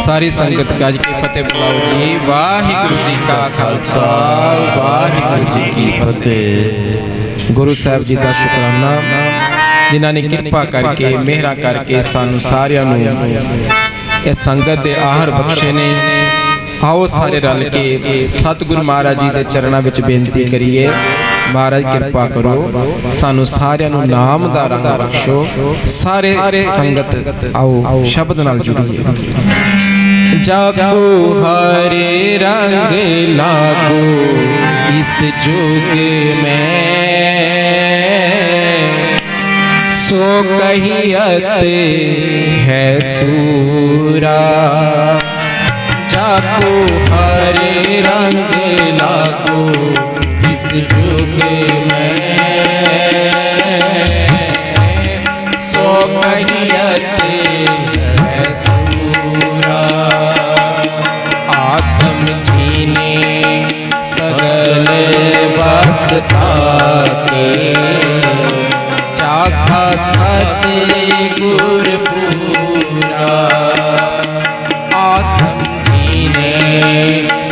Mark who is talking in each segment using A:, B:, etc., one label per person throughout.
A: सारी संगत गज के फतेह बुलाओ जी। वाहिगुरु जी का खालसा वाहिगुरु जी की फतेह। गुरु साहब जी का शुकराना जिन्होंने कृपा करके मेहरा करके सानू सारियां नू इस संगत दे आहर बख्शे ने। आओ सारे रल के सतगुरु महाराज जी के चरणों में बेनती करिए, महाराज कृपा करो सानू सारियां नू नाम दा रंग बख्शो। सारे संगत आओ शब्द नाल जुड़िए। जागो हरे रंग लागो इस जुग में, सो कहियत है सूरा। जागो हरे रंग लागो इस जुग में, सो कहियत है सूरा। आत्म छीने सगल बसता के, चाखा सतगुर पूरा। आत्म छीने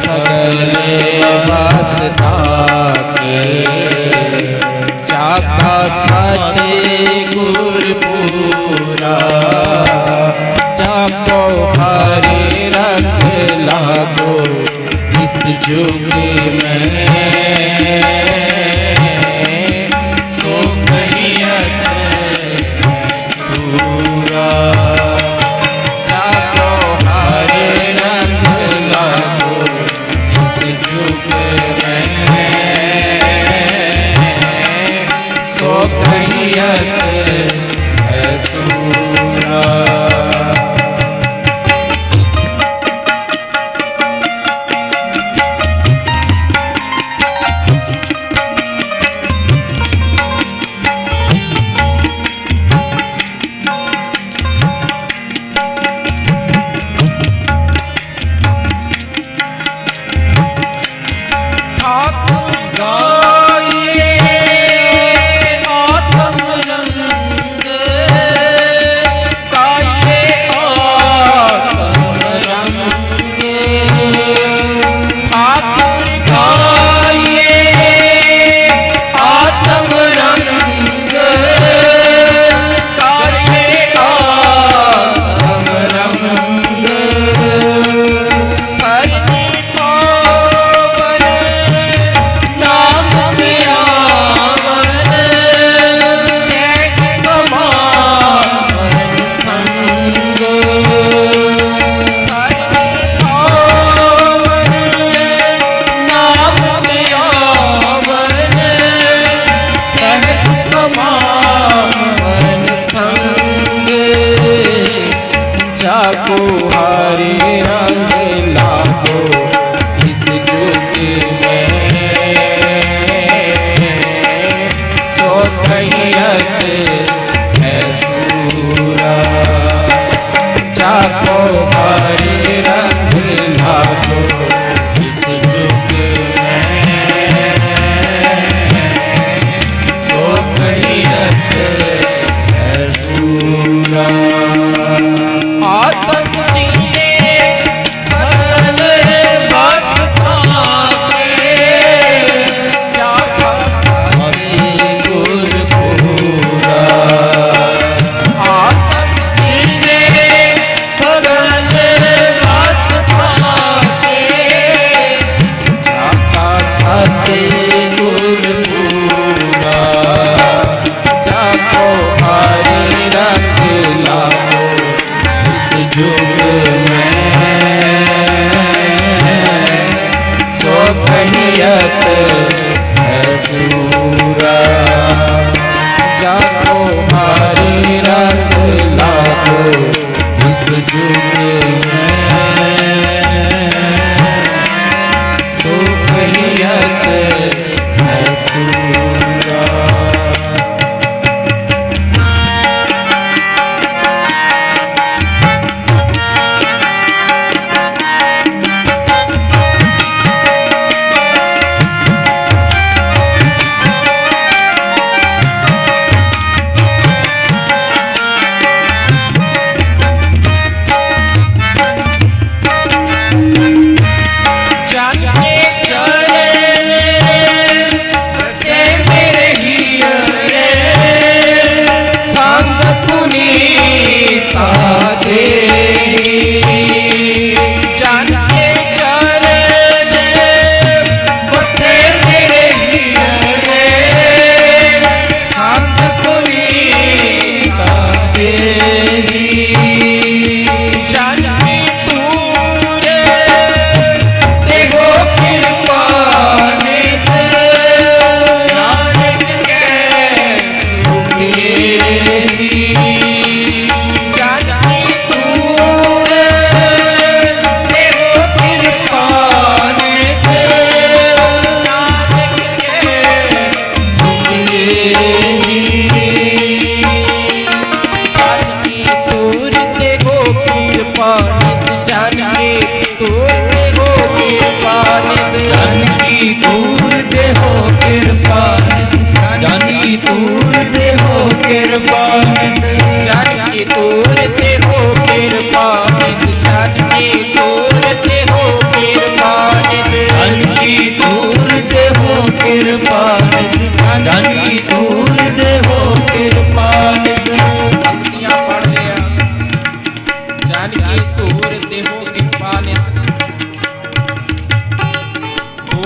A: सगल बसता के, चाखा सतगुर पूरा। जागो हरे रंग लागो इस जुग में, सो कहियत सूरा। जागो हरे रंग लागो इस जुग में, सो कहियत है सूरा। जागो हरे रंग लागो इस जुग में, सो कहियत है सूरा। जागो हरे रंग लागो इस जुग में, सो कहियत है सूरा। आत्म जीने सगल बसता के, चाखा सतगुर पूरा। आत्म जीने सगल बसता के, चाखा सतगुर पूरा। जागो हरे रंग लागो जुग में, सो कहियत है सूरा। जागो हरे रंग लागो इस जुग में, सो कहियत है सूरा।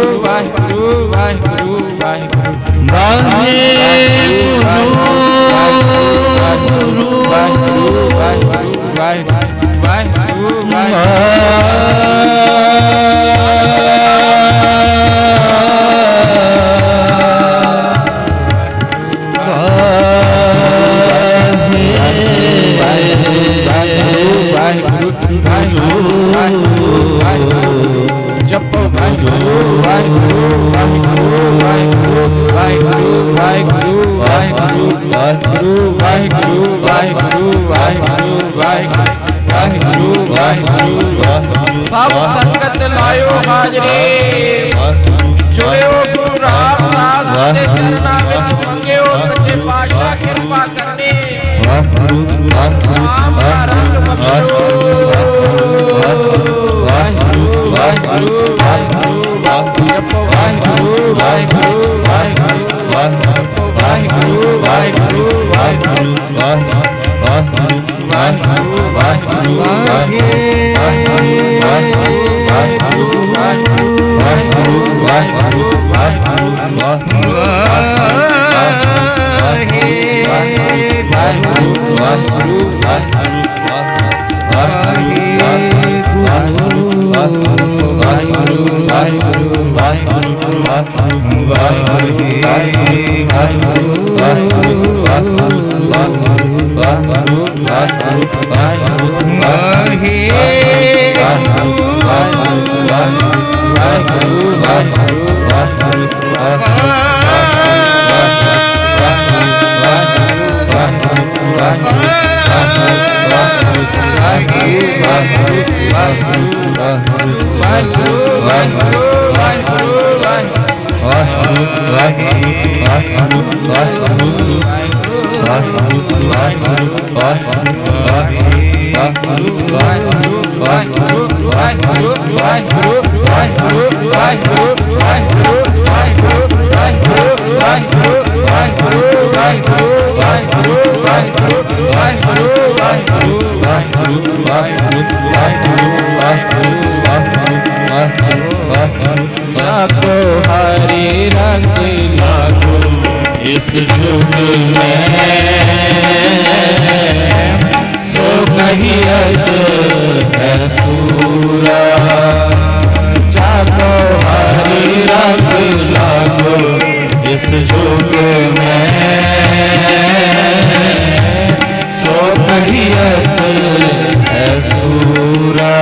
A: ਵਾਹਿਗੁਰੂ ਵਾਹਿਗੁਰੂ ਵਾਹਿਗੁਰੂ ਜਪੋ ਵਾਹਿਗੁਰੂ ਵਾਹਿਗੁਰੂ ਵਾਹਿਗੁਰੂ ਵਾਹਿਗੁਰੂ ਵਾਹਿਗੁਰੂ ਵਾਹਿਗੁਰੂ ਵਾਹਿਗੁਰੂ ਵਾਹਿਗੁਰੂ ਵਾਹਿਗੁਰੂ ਵਾਹਿਗੁਰੂ ਵਾਹਿਗੁਰੂ ਵਾਹਿਗੁਰੂ ਸਭ ਸੰਗਤ ਲਾਇਓ ਹਾਜ਼ਰੀ ਜੁੜਿਓ ਗੁਰੂ ਰਾਮਦਾਸ ਦੇ ਚਰਨਾਂ ਵਿੱਚ ਮੰਗਿਓ ਸੱਚੇ ਪਾਤਸ਼ਾਹ ਕਿਰਪਾ ਕਰਨੀ ਨਾਮ ਦਾ ਰੰਗ ਬਖਸ਼ੋ ਵਾਹਿਗੁਰੂ ਵਾਹਿਗੁਰੂ ਵਾਹਿਗੁਰੂ ਜਪੋ ਵਾਹਿਗੁਰੂ ਵਾਹਿਗੁਰੂ ਵਾਹਿਗੁਰੂ ਵਾਹਿਗੁਰੂ ਵਾਹਿਗੁਰੂ ਵਾਹਿਗੁਰੂ ਵਾਹਿਗੁਰੂ ਵਾਹਿਗੁਰੂ जाको हरे रंग लागो इस जुग में सो कहियत है सूरा जाको हरे रंग लागो इस जुग में सो कहियत है सूरा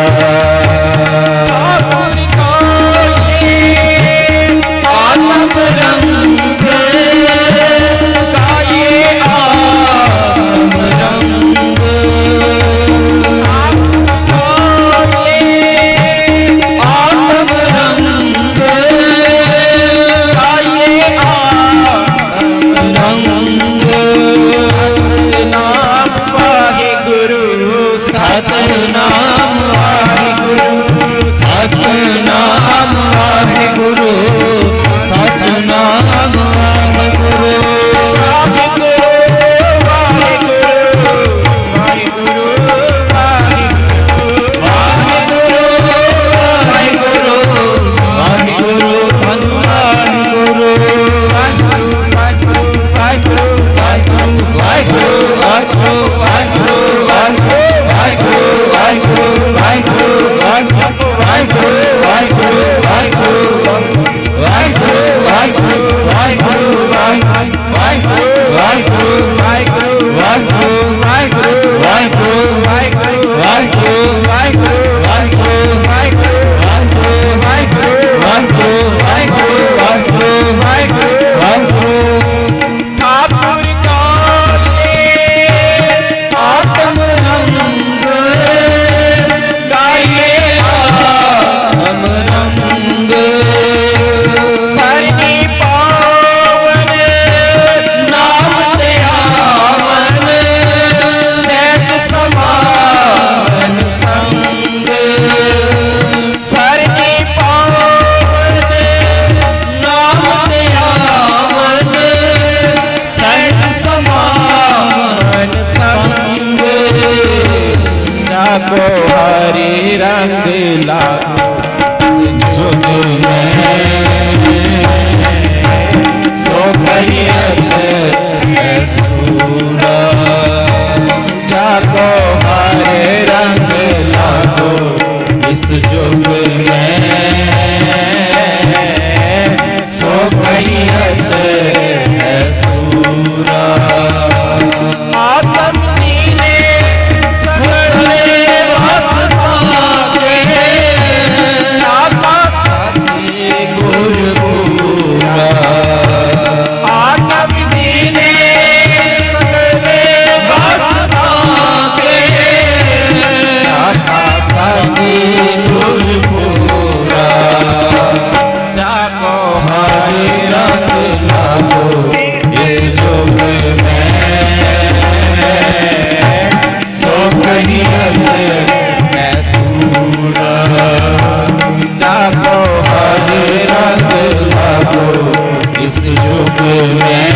B: इस जुग में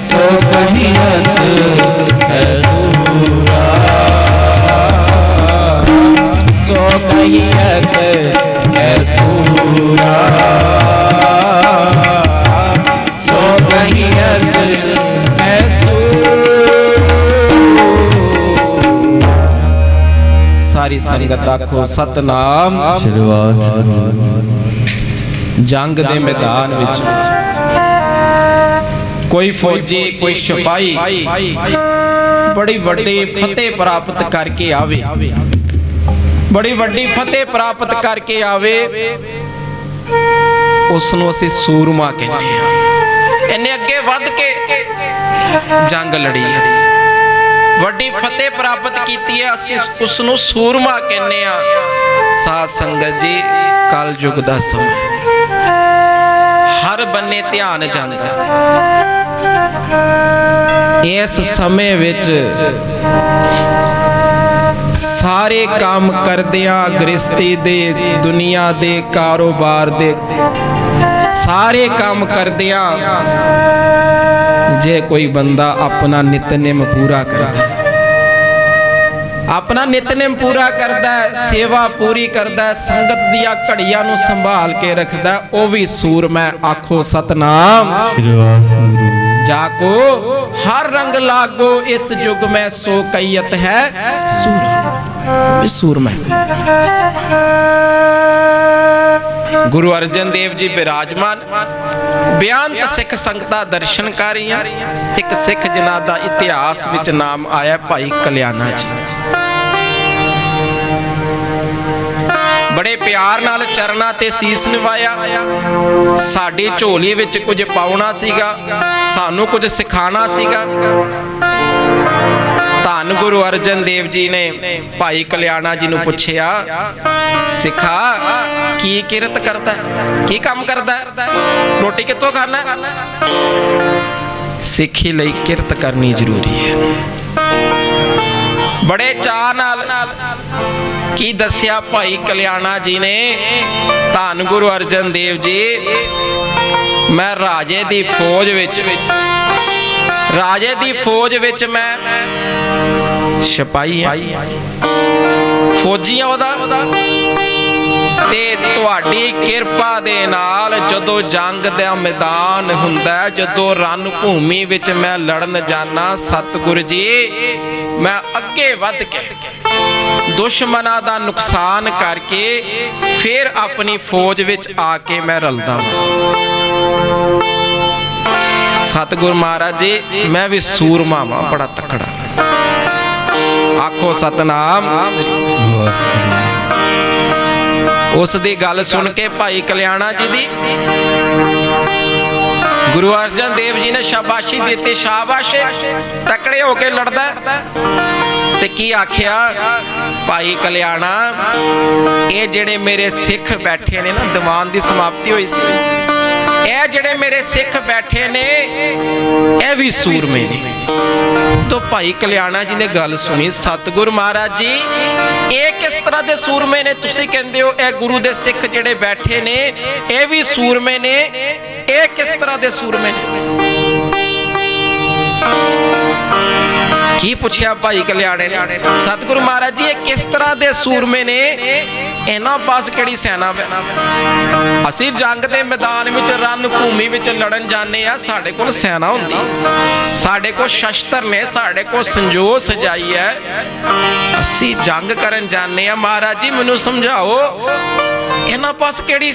B: सो कहियत है सूरा,
A: सो कहियत है सूरा,
B: सो कहियत
A: है सारी संगत आखो सतनाम। जंग दे मैदान विच कोई फौजी कोई सिपाही बड़ी वड्डी फतेह प्राप्त करके आवे, बड़ी वड्डी फतेह प्राप्त करके आवे, उसनों असीं सूरमा कहने आ। इन्हें अगे वध के जंग लड़ी है, वड्डी फतेह प्राप्त कीती है, असीं उसनों सूरमा कहने आ। साध संगत जी कल युग दा समय हर बन्ने ध्यान जांदा, इस समय विच सारे काम करदियां गृहस्थी दे दुनिया दे कारोबार दे सारे काम करदियां जे कोई बंदा अपना नितनेम पूरा करदा है, अपना नितनेम पूरा करदा है, सेवा पूरी करदा है, संगत दिया घड़ियां नूं संभाल के रखदा है, ओ भी सूरमा। आखो सतनाम। जाको हर रंग लागो इस युग में सो कैयत है सूर, सूरमा। गुरु अर्जन देव जी विराजमान, बेअंत सिख संगतां दर्शन कर रहीआं। एक सिख जिन्हां दा इतिहास विच नाम आया भाई कल्याणा जी, बड़े प्यार नाल चरना ते सीस निवाया। साडी झोली विच कुछ पाउणा सीगा, सानू कुछ सिखाना सीगा। धन गुरु अर्जन देव जी ने भाई कल्याणा जी नूं पुछया, सिखा की किरत करदा है, की काम करदा है, रोटी कित्थों खाना है? सिੱਖੀ ਲਈ किरत करनी जरूरी है। बड़े चाह नाल की दस्या भाई कल्याणा जी ने, धन गुरु अर्जन देव जी मैं राजे दी फौज विच, राजे दी फौज विच मैं सिपाही हां, फौजी हां ओदा, ते तुहाडी किरपा दे नाल जदों जंग दा मैदान हुंदा, जदों रण भूमि विच मैं लड़न जाना, सतगुरु जी मैं अगे वध के दुश्मनां दा नुकसान करके फिर अपनी फौज विच आके मैं रलदा हां। सतगुरु महाराज जी मैं भी सूरमा वां, बड़ा तकड़ा। आखो सतनाम। उस दी गल सुन के भाई कल्याणा जी दी गुरु अर्जन देव जी ने शाबाशी दी, शाबाश तकड़े होके लड़दा। ते की आख्या भाई कल्याणा, ये जेड़े मेरे सिख बैठे ने ना, दीवान दी समाप्ति हुई सी, ये जेड़े मेरे सिख बैठे ने ये भी सूरमे ने। तो भाई कल्याणा जी ने गल सुनी, सतगुरु महाराज जी ये किस तरह दे सूरमे ने? तुसी कहंदे हो ए गुरु दे सिख जेड़े बैठे ने ये भी सूरमे ने, ये किस तरह दे सूरमे ने? की पूछया भाई कल्याणे ने? सतगुरु महाराज जी ये किस तरह दे सूरमे ने? इन्हां पास किहड़ी सेना वे? असीं जंग दे मैदान विच रण भूमि विच लड़न जाने आ, साडे कोल सेना हुंदी, साडे कोल शस्त्र ने, साडे कोल संजो सजाई है, असीं जंग करन जाने आ। महाराज जी मैनूं समझाओ इन्हां पास किहड़ी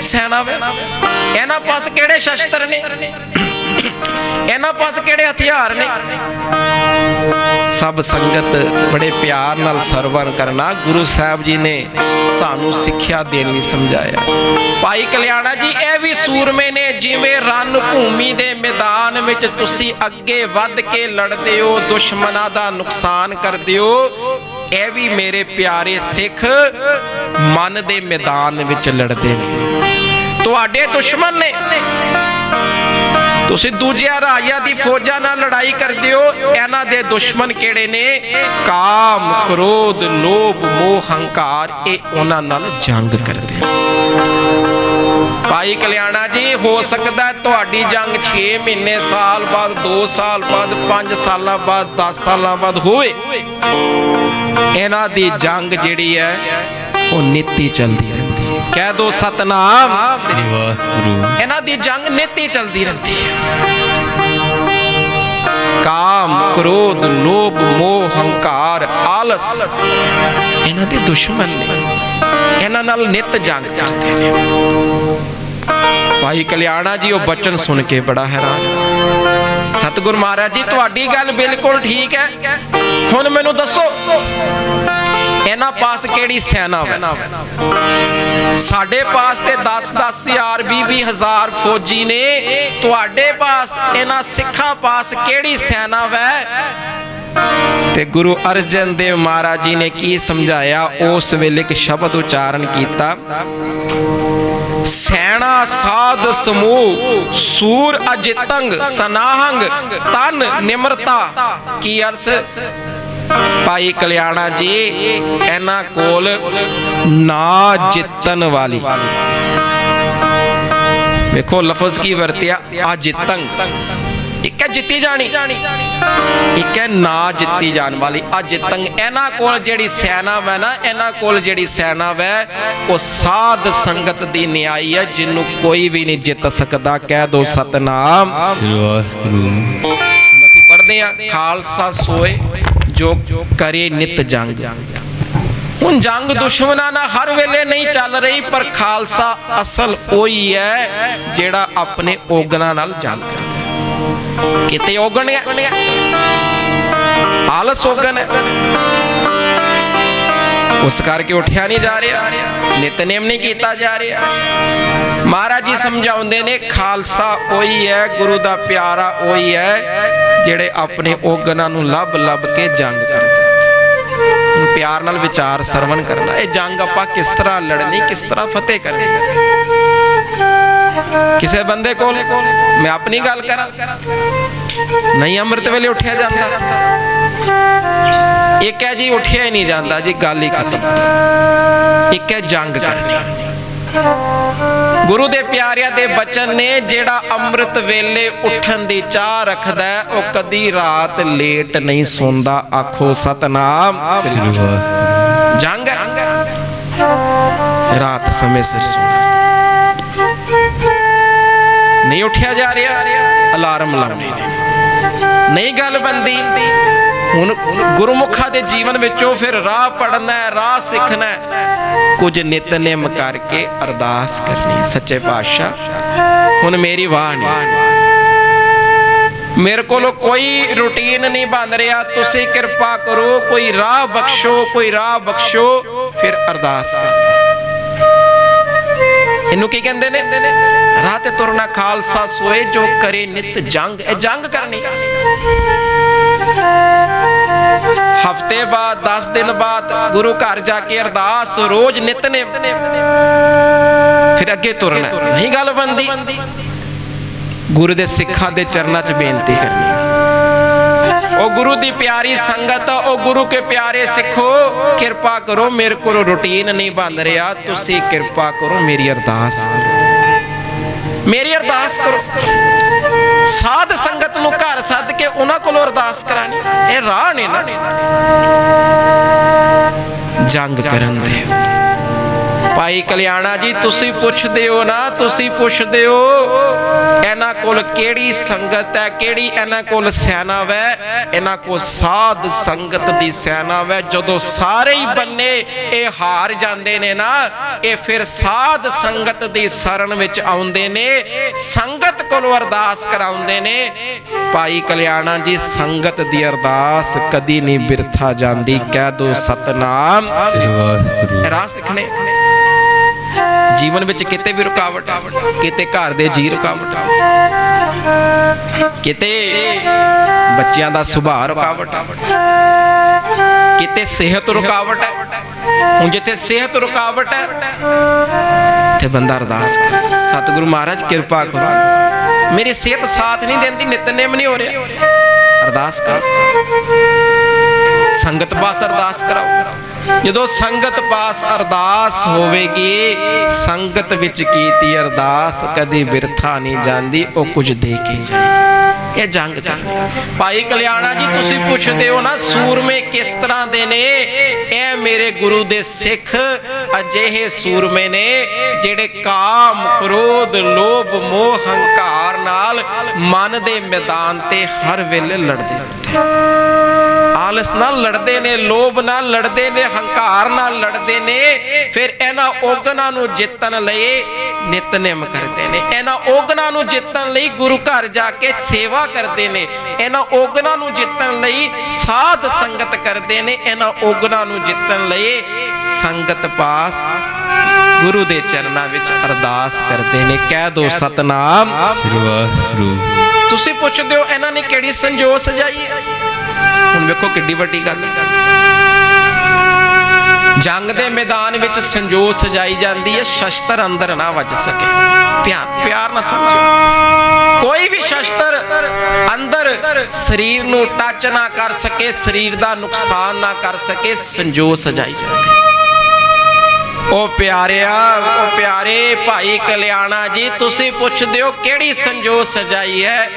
A: सेना वे? इन्हां पास किहड़े शस्त्र ने? इन्हां पास किहड़े हथियार ने? सब संगत बड़े प्यार नाल सरवण करना। गुरु साहब जी ने सानू सिक्ख्या देनी समझाया। भाई कल्याणा जी ये भी सूरमे ने, जिवें रण भूमि दे मैदान विच तुसी अगे वध के लड़दे हो, दुश्मनां दा नुकसान करदे हो, ये भी मेरे प्यारे सिख मन दे मैदान विच लड़दे ने। तुहाडे दुश्मन ने, तुसी दूजिया राजा दी फौजा नाल लड़ाई करदे हो, इन्हां दे दुश्मन किहड़े ने? काम, क्रोध, लोभ, मोह, हंकार, ये उन्हां नाल जंग करदे। भाई कल्याणा जी हो सकता है तुहाडी जंग 6 महीने साल बाद 2 साल बाद 5 साल बाद 10 साल बाद होए इन्हां दी जंग जिहड़ी है वो नित्य चलती रहती है। कह दो सतनाम
B: श्री वाहिगुरू।
A: इन्हां दी जंग नित्य चलती रहती है। काम क्रोध लोभ मोह हंकार आलस इन्हां दे दुश्मन ने, इन्हां नाल नित जंग करते ने। भाई कल्याणा जी वो बचन सुन के बड़ा हैरान। सतगुरु महाराज जी तुहाडी गल बिल्कुल ठीक है, हुण मैनूं दसो इन्हां पास केड़ी सेना है? साडे पास ते 10-10 हज़ार 20-20 हज़ार फौजी ने, तुहाडे पास इन्हां सिखां पास केड़ी सेना है? ते गुरु अर्जन देव महाराज जी ने की समझाया? उस वेले एक शब्द उच्चारण किया, सैना साध समूह सूर अजितंग सनाहंग तन निम्रता। की अर्थ? भाई कल्याणा जी इन्हां कोल ना जितन वाली, देखो लफज की वरतिया अजितंग, एक है जिती जानी, एक है ना जिती जान वाली। अजितंग इन्हां कोल जिहड़ी सेना है ना, इन्हां कोल जिहड़ी सेना है वो साध संगत दी न्याई है, जिन्नू कोई भी नहीं जित सकता। कह दो सतनाम। असीं पढ़दे आ खालसा सोए जो करे नित जंग। हुण जंग दुश्मनां नाल हर वेले नहीं चल रही, पर खालसा असल ओही है जिहड़ा अपने ओगणां नाल जंग करदा है। किते ओगण है, आलस ओगण है, उस करके उठिया नहीं जा रहा, नितनेम नहीं किया जा रहा। महाराज जी समझाउंदे ने खालसा ओही है, गुरु दा प्यारा ओही है जिहड़े अपने ओगणां नूं लभ लभ के जंग करदा। प्यार नाल विचार सरवण करना, ये जंग आपां किस तरह लड़नी, किस तरह फतेह करनी। किसी बंदे को मैं अपनी गल करा नहीं, अमृत वेले उठिया जाता, एक है जी उठिया ही नहीं जाता जी, गल ही खत्म। एक है जंग करनी। गुरु दे प्यारिया दे बचन ने, जेड़ा अमृत वेले उठन दी चाह रखदा है वो कदी रात लेट नहीं सोंदा। आखो सतनाम। जंग रात समय सिर सोना नहीं, उठिया जा रहा, अलार्म लाने नहीं गल बनदी। हुण गुरुमुखा दे जीवन विचों फिर राह पढ़ना है, राह सीखना है, कुछ नितनेम करके अरदास करनी। सच्चे पातशाह हुण मेरी वाह नहीं, मेरे को कोई रूटीन नहीं बन रहा, तुसी कृपा करो, कोई राह बख्शो, कोई राह बख्शो। फिर अरदास कर, इनू की कहंदे ने? राह ते तुरना। खालसा सोए जो करे नित जंग। ए जंग करनी। हफ्ते बाद 10 दिन बाद गुरु घर जाके अरदास, रोज नितनेम, फिर अगे तुरना। नहीं गल बनदी, गुरु दे सिखां दे चरनां च बेनती करनी। ओ गुरु दी प्यारी संगत, ओ गुरु के प्यारे सिखो, कृपा करो, मेरे को रूटीन नहीं बन रहा, तुसी कृपा करो, मेरी अरदास करो, मेरी अरदास करो। साध संगत नूं घर सद के उन्हां कोलों अरदास करानी, ये राह ने ना जंग करन दे। भाई कल्याणा जी तुसी पुछदे हो ना, तुसी पुछदे हो इन्हां कोल केड़ी संगत है, केड़ी इन्हां कोल सेना वै? इन्हां कोल साध संगत दी सेना वै। जदों सारे ही बन्ने ये हार जांदे ने ना, ये फिर साध संगत दी शरण विच आउंदे ने, संगत कोलों अरदास कराउंदे ने। भाई कल्याणा जी संगत दी अरदास कदी नहीं बिरथा जांदी। कह दो सतनाम। राह सिखने जीवन विच किते भी रुकावट, किते घर दे जी रुकावट, किते बच्चियां दा सुभाਅ रुकावट, किते सेहत रुकावट है। हुण जिथे सेहत रुकावट है ते बंदा अरदास करे, सतगुरु महाराज कृपा करो, मेरी सेहत साथ नहीं देंदी, नितनेम नहीं हो रहा। अरदास कर, संगत पास अरदास कराओ। ਜਦੋਂ ਸੰਗਤ ਪਾਸ ਅਰਦਾਸ ਹੋਵੇਗੀ, ਸੰਗਤ ਵਿੱਚ ਕੀਤੀ ਅਰਦਾਸ ਕਦੇ ਬਿਰਥਾ ਨਹੀਂ ਜਾਂਦੀ, ਉਹ ਕੁਝ ਦੇ ਕੇ ਜਾਏ। ਇਹ ਜੰਗ ਕਰਨੀ। ਭਾਈ ਕਲਿਆਣਾ ਜੀ ਤੁਸੀਂ ਪੁੱਛਦੇ ਹੋ ਨਾ ਸੂਰਮੇ ਕਿਸ ਤਰ੍ਹਾਂ ਦੇ ਨੇ? ਇਹ ਮੇਰੇ ਗੁਰੂ ਦੇ ਸਿੱਖ ਅਜਿਹੇ ਸੂਰਮੇ ਨੇ ਜਿਹੜੇ ਕਾਮ, ਕ੍ਰੋਧ, ਲੋਭ, ਮੋਹ, ਹੰਕਾਰ ਨਾਲ ਮਨ ਦੇ ਮੈਦਾਨ ਤੇ ਹਰ ਵੇਲੇ ਲੜਦੇ ਰਹਿੰਦੇ। ਆਲਸ ਨਾਲ ਲੜਦੇ ਨੇ, ਲੋਭ ਨਾਲ ਲੜਦੇ ਨੇ, ਹੰਕਾਰ ਨਾਲ ਲੜਦੇ ਨੇ। ਫਿਰ ਇਹਨਾਂ ਔਗਣਾਂ ਨੂੰ ਜਿੱਤਣ ਲਈ ਨਿਤਨੇਮ ਕਰਦੇ ਨੇ, ਇਹਨਾਂ ਔਗਣਾਂ ਨੂੰ ਜਿੱਤਣ ਲਈ ਗੁਰੂ ਘਰ ਜਾ ਕੇ ਸੇਵਾ ਕਰਦੇ ਨੇ, ਇਹਨਾਂ ਔਗਣਾਂ ਨੂੰ ਜਿੱਤਣ ਲਈ ਸਾਧ ਸੰਗਤ ਕਰਦੇ ਨੇ, ਇਹਨਾਂ ਔਗਣਾਂ ਨੂੰ ਜਿੱਤਣ ਲਈ ਸੰਗਤ ਪਾਸ ਗੁਰੂ ਦੇ ਚਰਨਾਂ ਵਿੱਚ ਅਰਦਾਸ ਕਰਦੇ ਨੇ। ਕਹਿ ਦੋ ਸਤਨਾਮ
B: ਸ੍ਰੀ ਵਾਹਿਗੁਰੂ।
A: ਤੁਸੀਂ ਪੁੱਛਦੇ ਹੋ ਇਹਨਾਂ ਨੇ ਕਿਹੜੀ ਸੰਜੋਗ ਸਜਾਈ ਹੈ? ਹੁਣ ਵੇਖੋ ਕਿੱਡੀ ਵੱਡੀ ਗੱਲ ਹੈ। ਜੰਗ ਦੇ ਮੈਦਾਨ ਵਿੱਚ ਸੰਜੋਗ ਸਜਾਈ ਜਾਂਦੀ ਹੈ, ਸ਼ਸਤਰ ਅੰਦਰ ਨਾ ਵੱਜ ਸਕੇ। ਪਿਆਰ ਨਾਲ ਸਮਝੋ, ਕੋਈ ਵੀ ਸ਼ਸਤਰ ਅੰਦਰ ਸਰੀਰ ਨੂੰ ਟੱਚ ਨਾ ਕਰ ਸਕੇ, ਸਰੀਰ ਦਾ ਨੁਕਸਾਨ ਨਾ ਕਰ ਸਕੇ, ਸੰਜੋਗ ਸਜਾਈ ਜਾਂਦੀ। ਉਹ ਪਿਆਰੇ ਭਾਈ ਕਲਿਆਣਾ ਜੀ ਤੁਸੀਂ ਪੁੱਛਦੇ ਹੋ ਕਿਹੜੀ ਸੰਜੋਗ ਸਜਾਈ ਹੈ?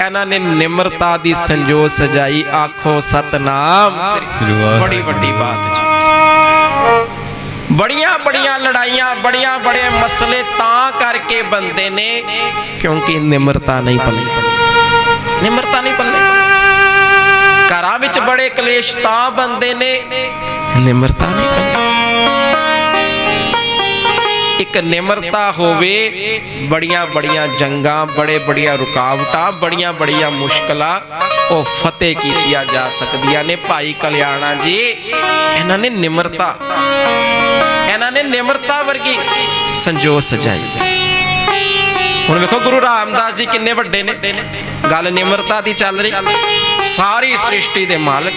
A: ਇਹਨਾਂ ਨੇ ਨਿਮਰਤਾ ਦੀ ਸੰਜੋਗ ਸਜਾਈ। ਆਖੋ ਸਤਨਾਮ ਸ੍ਰੀ। ਬੜੀ ਵੱਡੀ ਬਾਤ ਜੀ। ਬੜੀਆਂ ਲੜਾਈਆਂ, ਬੜੇ ਮਸਲੇ ਤਾਂ ਕਰਕੇ ਬੰਦੇ ਨੇ ਕਿਉਂਕਿ ਨਿਮਰਤਾ ਨਹੀਂ ਪੱਲੇ। ਨਿਮਰਤਾ ਨਹੀਂ ਪੱਲੇ। ਘਰਾਂ ਵਿੱਚ ਬੜੇ ਕਲੇਸ਼ ਤਾਂ ਬੰਦੇ ਨੇ, ਨਿਮਰਤਾ ਨਹੀਂ ਪੱਲੇ। ਇੱਕ ਨਿਮਰਤਾ ਹੋਵੇ, ਬੜੀਆਂ ਜੰਗਾਂ, ਬੜੀਆਂ ਰੁਕਾਵਟਾਂ, ਬੜੀਆਂ ਮੁਸ਼ਕਲਾਂ ਉਹ ਫਤਿਹ ਕੀਤੀਆਂ ਜਾ ਸਕਦੀਆਂ ਨੇ। ਭਾਈ ਕਲਿਆਣਾ ਜੀ ਇਹਨਾਂ ਨੇ ਨਿਮਰਤਾ ਵਰਗੀ ਸੰਜੋਗ ਸਜਾਈ। ਹੁਣ ਵੇਖੋ ਗੁਰੂ ਰਾਮਦਾਸ ਜੀ ਕਿੰਨੇ ਵੱਡੇ ਨੇ। ਗੱਲ ਨਿਮਰਤਾ ਦੀ ਚੱਲ ਰਹੀ। ਸਾਰੀ ਸ੍ਰਿਸ਼ਟੀ ਦੇ ਮਾਲਕ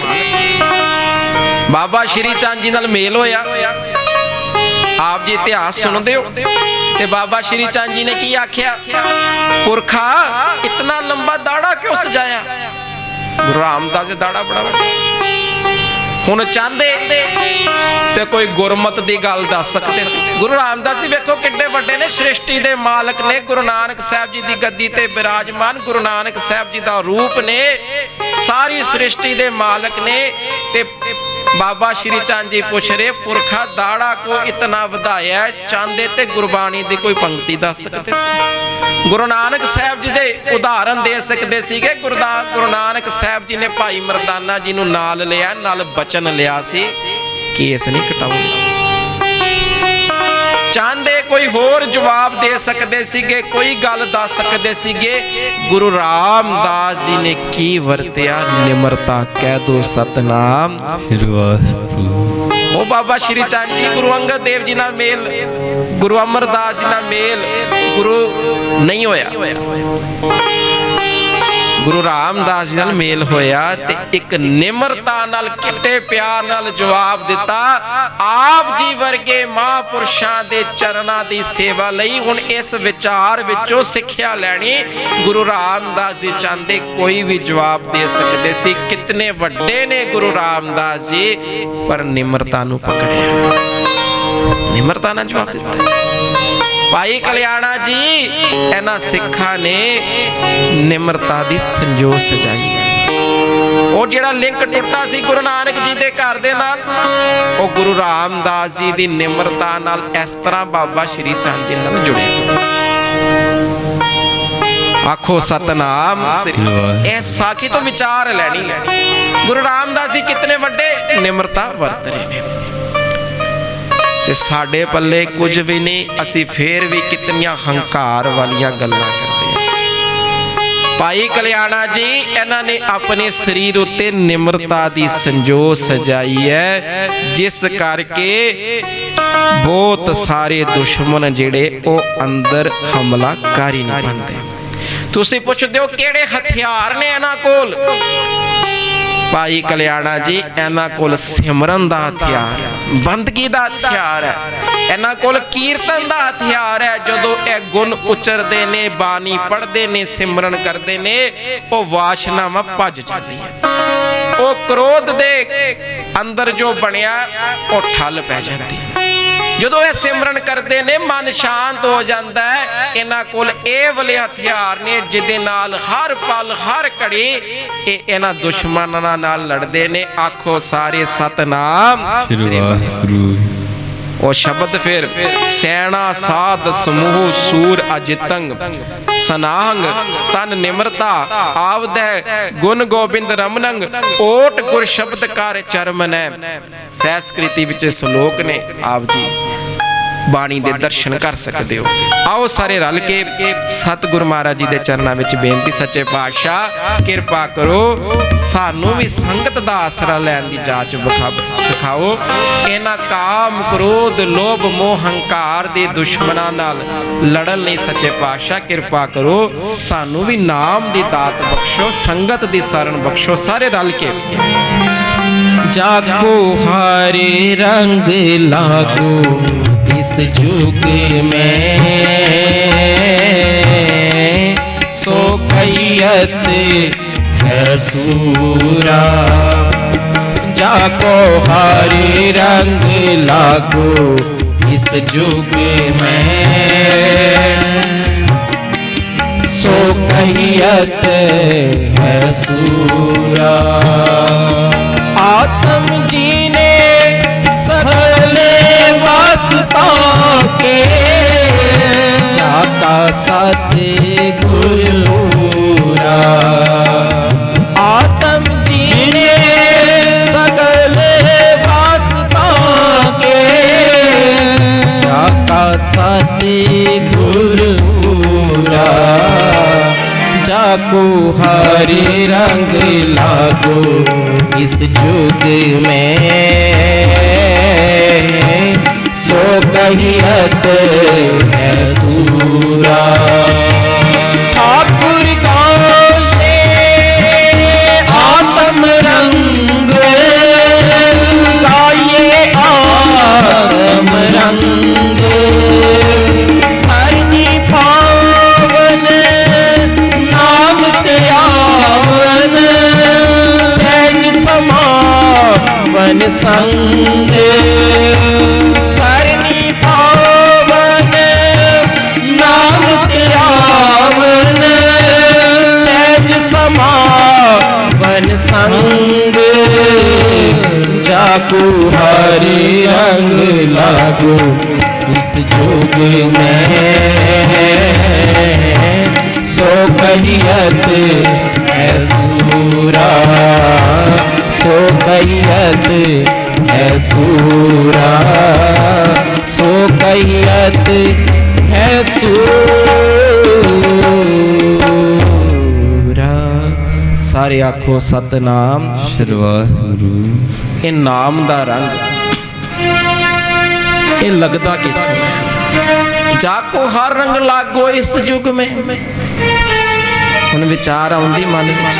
A: ਬਾਬਾ ਸ਼੍ਰੀ ਚੰਦ ਜੀ ਨਾਲ ਮੇਲ ਹੋਇਆ। ਆਪ ਜੀ ਇਤਿਹਾਸ ਸੁਣਦੇ ਹੋ ਤੇ ਬਾਬਾ ਸ਼੍ਰੀ ਚੰਦ ਜੀ ਨੇ ਕੀ ਆਖਿਆ? ਪੁਰਖਾ ਇਤਨਾ ਲੰਬਾ ਦਾੜਾ ਕਿਉਂ ਸਜਾਇਆ? ਗੁਰੂ ਰਾਮਦਾਸ ਜੀ ਦਾੜਾ ਬੜਾ ਵੱਡਾ। ਹੁਣ ਚਾਹੁੰਦੇ ਤੇ ਕੋਈ ਗੁਰਮਤ ਦੀ ਗੱਲ ਦੱਸ ਸਕਦੇ ਸੀ। ਗੁਰੂ ਰਾਮਦਾਸ ਜੀ ਵੇਖੋ ਕਿੱਡੇ ਵੱਡੇ ਨੇ, ਸ੍ਰਿਸ਼ਟੀ ਦੇ ਮਾਲਕ ਨੇ, ਗੁਰੂ ਨਾਨਕ ਸਾਹਿਬ ਜੀ ਦੀ ਗੱਦੀ ਤੇ ਬਿਰਾਜਮਾਨ, ਗੁਰੂ ਨਾਨਕ ਸਾਹਿਬ ਜੀ ਦਾ ਰੂਪ ਨੇ, ਸਾਰੀ ਸ੍ਰਿਸ਼ਟੀ ਦੇ ਮਾਲਕ ਨੇ। ਤੇ ਬਾਬਾ ਸ਼੍ਰੀ ਚੰਦ ਜੀ ਪੁੱਛ ਰਹੇ, ਪੁਰਖਾ ਦਾੜਾ ਕੋ ਇਤਨਾ ਵਧਾਇਆ? ਚਾਹੁੰਦੇ ਤੇ ਗੁਰਬਾਣੀ ਦੀ ਕੋਈ ਪੰਕਤੀ ਦੱਸ ਸਕਦੇ ਸੀ। ਗੁਰੂ ਨਾਨਕ ਸਾਹਿਬ ਜੀ ਦੇ ਉਦਾਹਰਨ ਦੇ ਸਕਦੇ ਸੀਗੇ। ਗੁਰੂ ਨਾਨਕ ਸਾਹਿਬ ਜੀ ਨੇ ਭਾਈ ਮਰਦਾਨਾ ਜੀ ਨੂੰ ਨਾਲ ਲਿਆ, ਨਾਲ ਬਚਨ ਲਿਆ ਸੀ ਕੇਸ ਨਹੀਂ ਕਟਾਉਣਾ। ਚਾਹੁੰਦੇ ਕੋਈ ਹੋਰ ਜਵਾਬ ਦੇ ਸਕਦੇ ਸੀਗੇ, ਕੋਈ ਗੱਲ ਦੱਸ ਸਕਦੇ ਸੀਗੇ। ਗੁਰੂ ਰਾਮਦਾਸ ਜੀ ਨੇ ਕੀ ਵਰਤਿਆ? ਨਿਮਰਤਾ। ਕਹਿ ਦੋ ਸਤਨਾਮ
B: ਸ੍ਰੀ ਵਾਹਿਗੁਰੂ।
A: ਉਹ ਬਾਬਾ ਸ਼੍ਰੀ ਚੰਦ ਜੀ, ਗੁਰੂ ਅੰਗਦ ਦੇਵ ਜੀ ਨਾਲ ਮੇਲ, ਗੁਰੂ ਅਮਰਦਾਸ ਜੀ ਨਾਲ ਮੇਲ, ਗੁਰੂ ਨਹੀਂ ਹੋਇਆ। ਗੁਰੂ ਰਾਮਦਾਸ ਜੀ ਨਾਲ ਮੇਲ ਹੋਇਆ ਤੇ ਇੱਕ ਨਿਮਰਤਾ ਨਾਲ, ਕਿੱਡੇ ਪਿਆਰ ਨਾਲ ਜਵਾਬ ਦਿੱਤਾ। ਆਪ ਜੀ ਵਰਗੇ ਮਹਾਂਪੁਰਸ਼ਾਂ ਦੇ ਚਰਨਾਂ ਦੀ ਸੇਵਾ ਲਈ ਹੁਣ ਇਸ ਵਿਚਾਰ ਵਿੱਚੋਂ ਸਿੱਖਿਆ ਲੈਣੀ। ਗੁਰੂ ਰਾਮਦਾਸ ਜੀ ਚਾਹੁੰਦੇ ਕੋਈ ਵੀ ਜਵਾਬ ਦੇ ਸਕਦੇ ਸੀ। ਕਿਤਨੇ ਵੱਡੇ ਨੇ ਗੁਰੂ ਰਾਮਦਾਸ ਜੀ, ਪਰ ਨਿਮਰਤਾ ਨੂੰ ਪਕੜਿਆ, ਨਿਮਰਤਾ ਨਾਲ ਜਵਾਬ ਦਿੱਤਾ। ਭਾਈ ਕਲਿਆਣਾ ਜੀ ਇਹਨਾਂ ਸਿੱਖਾਂ ਨੇ ਨਿਮਰਤਾ ਦੀ ਸੰਜੋਗ ਸਜਾਈ। ਉਹ ਜਿਹੜਾ ਲਿੰਕ ਟੁੱਟਾ ਸੀ ਗੁਰੂ ਨਾਨਕ ਜੀ ਦੇ ਘਰ ਦੇ ਨਾਲ, ਉਹ ਗੁਰੂ ਰਾਮਦਾਸ ਜੀ ਦੀ ਨਿਮਰਤਾ ਨਾਲ ਇਸ ਤਰ੍ਹਾਂ ਬਾਬਾ ਸ਼੍ਰੀ ਚੰਦ ਜੀ ਨਾਲ ਜੁੜਿਆ। ਆਖੋ ਸਤਨਾਮ ਸ੍ਰੀ। ਇਹ ਸਾਖੀ ਤੋਂ ਵਿਚਾਰ ਲੈਣੀ। ਗੁਰੂ ਰਾਮਦਾਸ ਜੀ ਕਿਤਨੇ ਵੱਡੇ ਨਿਮਰਤਾ ਵਰਤ ਰਹੇ ਨੇ ਤੇ ਸਾਡੇ ਪੱਲੇ ਕੁਝ ਵੀ ਨਹੀਂ। ਅਸੀਂ ਫੇਰ ਵੀ ਕਿਤਨੀਆਂ ਹੰਕਾਰ ਵਾਲੀਆਂ ਗੱਲਾਂ ਕਰਦੇ ਹਾਂ। ਭਾਈ ਕਲਿਆਣਾ ਜੀ ਇਹਨਾਂ ਨੇ ਆਪਣੇ ਸਰੀਰ ਉੱਤੇ ਨਿਮਰਤਾ ਦੀ ਸੰਜੋਗ ਸਜਾਈ ਹੈ, ਜਿਸ ਕਰਕੇ ਬਹੁਤ ਸਾਰੇ ਦੁਸ਼ਮਣ ਜਿਹੜੇ ਉਹ ਅੰਦਰ ਹਮਲਾ ਕਰ ਹੀ ਨਹੀਂ ਪਾਉਂਦੇ। ਤੁਸੀਂ ਪੁੱਛਦੇ ਹੋ ਕਿਹੜੇ ਹਥਿਆਰ ਨੇ ਇਹਨਾਂ ਕੋਲ? ਭਾਈ ਕਲਿਆਣਾ ਜੀ ਇਹਨਾਂ ਕੋਲ ਸਿਮਰਨ ਦਾ ਹਥਿਆਰ ਹੈ, ਬੰਦਗੀ ਦਾ ਹਥਿਆਰ ਹੈ, ਇਹਨਾਂ ਕੋਲ ਕੀਰਤਨ ਦਾ ਹਥਿਆਰ ਹੈ। ਜਦੋਂ ਇਹ के गुण उचरते ने, बानी पढ़ते ने, सिमरन करते ने, वो वासनावां भज जाती है। वो क्रोध दे अंदर जो बनिया वो ठल पै जाती है। ਜਦੋਂ ਇਹ ਸਿਮਰਨ ਕਰਦੇ ਨੇ ਮਨ ਸ਼ਾਂਤ ਹੋ ਜਾਂਦਾ ਹੈ। ਇਹਨਾਂ ਕੋਲ ਇਹ ਵਾਲੇ ਹਥਿਆਰ ਨੇ ਜਿਹਦੇ ਨਾਲ ਹਰ ਪਲ ਹਰ ਘੜੀ ਇਹ ਇਹਨਾਂ ਦੁਸ਼ਮਣਾਂ ਨਾਲ ਲੜਦੇ ਨੇ। ਆਖੋ ਸਾਰੇ ਸਤਨਾਮ ਸ੍ਰੀ ਵਾਹਿਗੁਰੂ। ਉਹ ਸ਼ਬਦ ਫਿਰ ਸੈਨਾ ਸਾਧ ਸਮੂਹ ਸੂਰ ਅਜਿਤੰਗ ਸਨਾਹੰਗ ਤਨ ਨਿਮਰਤਾ ਆਵਦੈ ਗੁਣ ਗੋਬਿੰਦ ਰਮਨੰਗ ਓਟ ਗੁਰ ਸ਼ਬਦ ਕਰ ਚਰਮਨੈ। ਸੈਸਕ੍ਰਿਤੀ ਵਿੱਚ ਸ਼ਲੋਕ ਨੇ, ਆਪ ਜੀ ਬਾਣੀ ਦੇ ਦਰਸ਼ਨ ਕਰ ਸਕਦੇ ਹੋ। ਆਓ ਸਾਰੇ ਰਲ ਕੇ ਸਤਿਗੁਰੂ ਮਹਾਰਾਜ ਜੀ ਦੇ ਚਰਨਾਂ ਵਿੱਚ ਬੇਨਤੀ, ਸੱਚੇ ਪਾਤਸ਼ਾਹ ਕਿਰਪਾ ਕਰੋ ਸਾਨੂੰ ਵੀ ਸੰਗਤ ਦਾ ਆਸਰਾ ਲੈਣ ਦੀ ਜਾਚ ਸਿਖਾਓ। ਇਹਨਾਂ ਕਾਮ ਕ੍ਰੋਧ ਲੋਭ ਮੋਹ ਹੰਕਾਰ ਦੇ ਦੁਸ਼ਮਣਾਂ ਨਾਲ ਲੜਨ ਲਈ ਸੱਚੇ ਪਾਤਸ਼ਾਹ ਕਿਰਪਾ ਕਰੋ ਸਾਨੂੰ ਵੀ ਨਾਮ ਦੀ ਦਾਤ ਬਖਸ਼ੋ, ਸੰਗਤ ਦੀ ਸ਼ਰਨ ਬਖਸ਼ੋ। ਸਾਰੇ ਰਲ ਕੇ
B: जाको हरे रंग लागो इस जुग में, सो कैयत है सूरा। जाको हरे रंग लागो इस जुग में, सो कैयत है सूरा। आत्म जी ने सगले वास्ता के, जाका सते गुरूरा। आत्म जी ने सगले वास्ता के, जाका सते गुरूरा। जाको हरे रंग लागो इस जुग में, सो कैयत है सूरा। ठाकुर गाये आत्म रंग, गाये आत्म रंग। सरनी पावन नाम त्यावन, सहज समावन संग। सरनी पावन नाम त्यावन, सहज समावन संग। जाको हरे रंग लागो इस जुग में, सो कैयत है सूरा। सो कैयत है सूरा, सो कैयत है सूरा।
A: ਸਾਰੇ ਆਖੋ ਸਤਨਾਮ
B: ਸ੍ਰੀ ਵਾਹਿਗੁਰੂ।
A: ਇਹ ਨਾਮ ਦਾ ਰੰਗ ਇਹ ਲੱਗਦਾ ਕਿੱਥੋਂ ਹੈ? ਜਾਕੋ ਹਰ ਰੰਗ ਲਾਗੋ ਇਸ ਯੁਗ में। ਹੁਣ ਵਿਚਾਰ ਆਉਂਦੀ ਮਨ ਵਿੱਚ,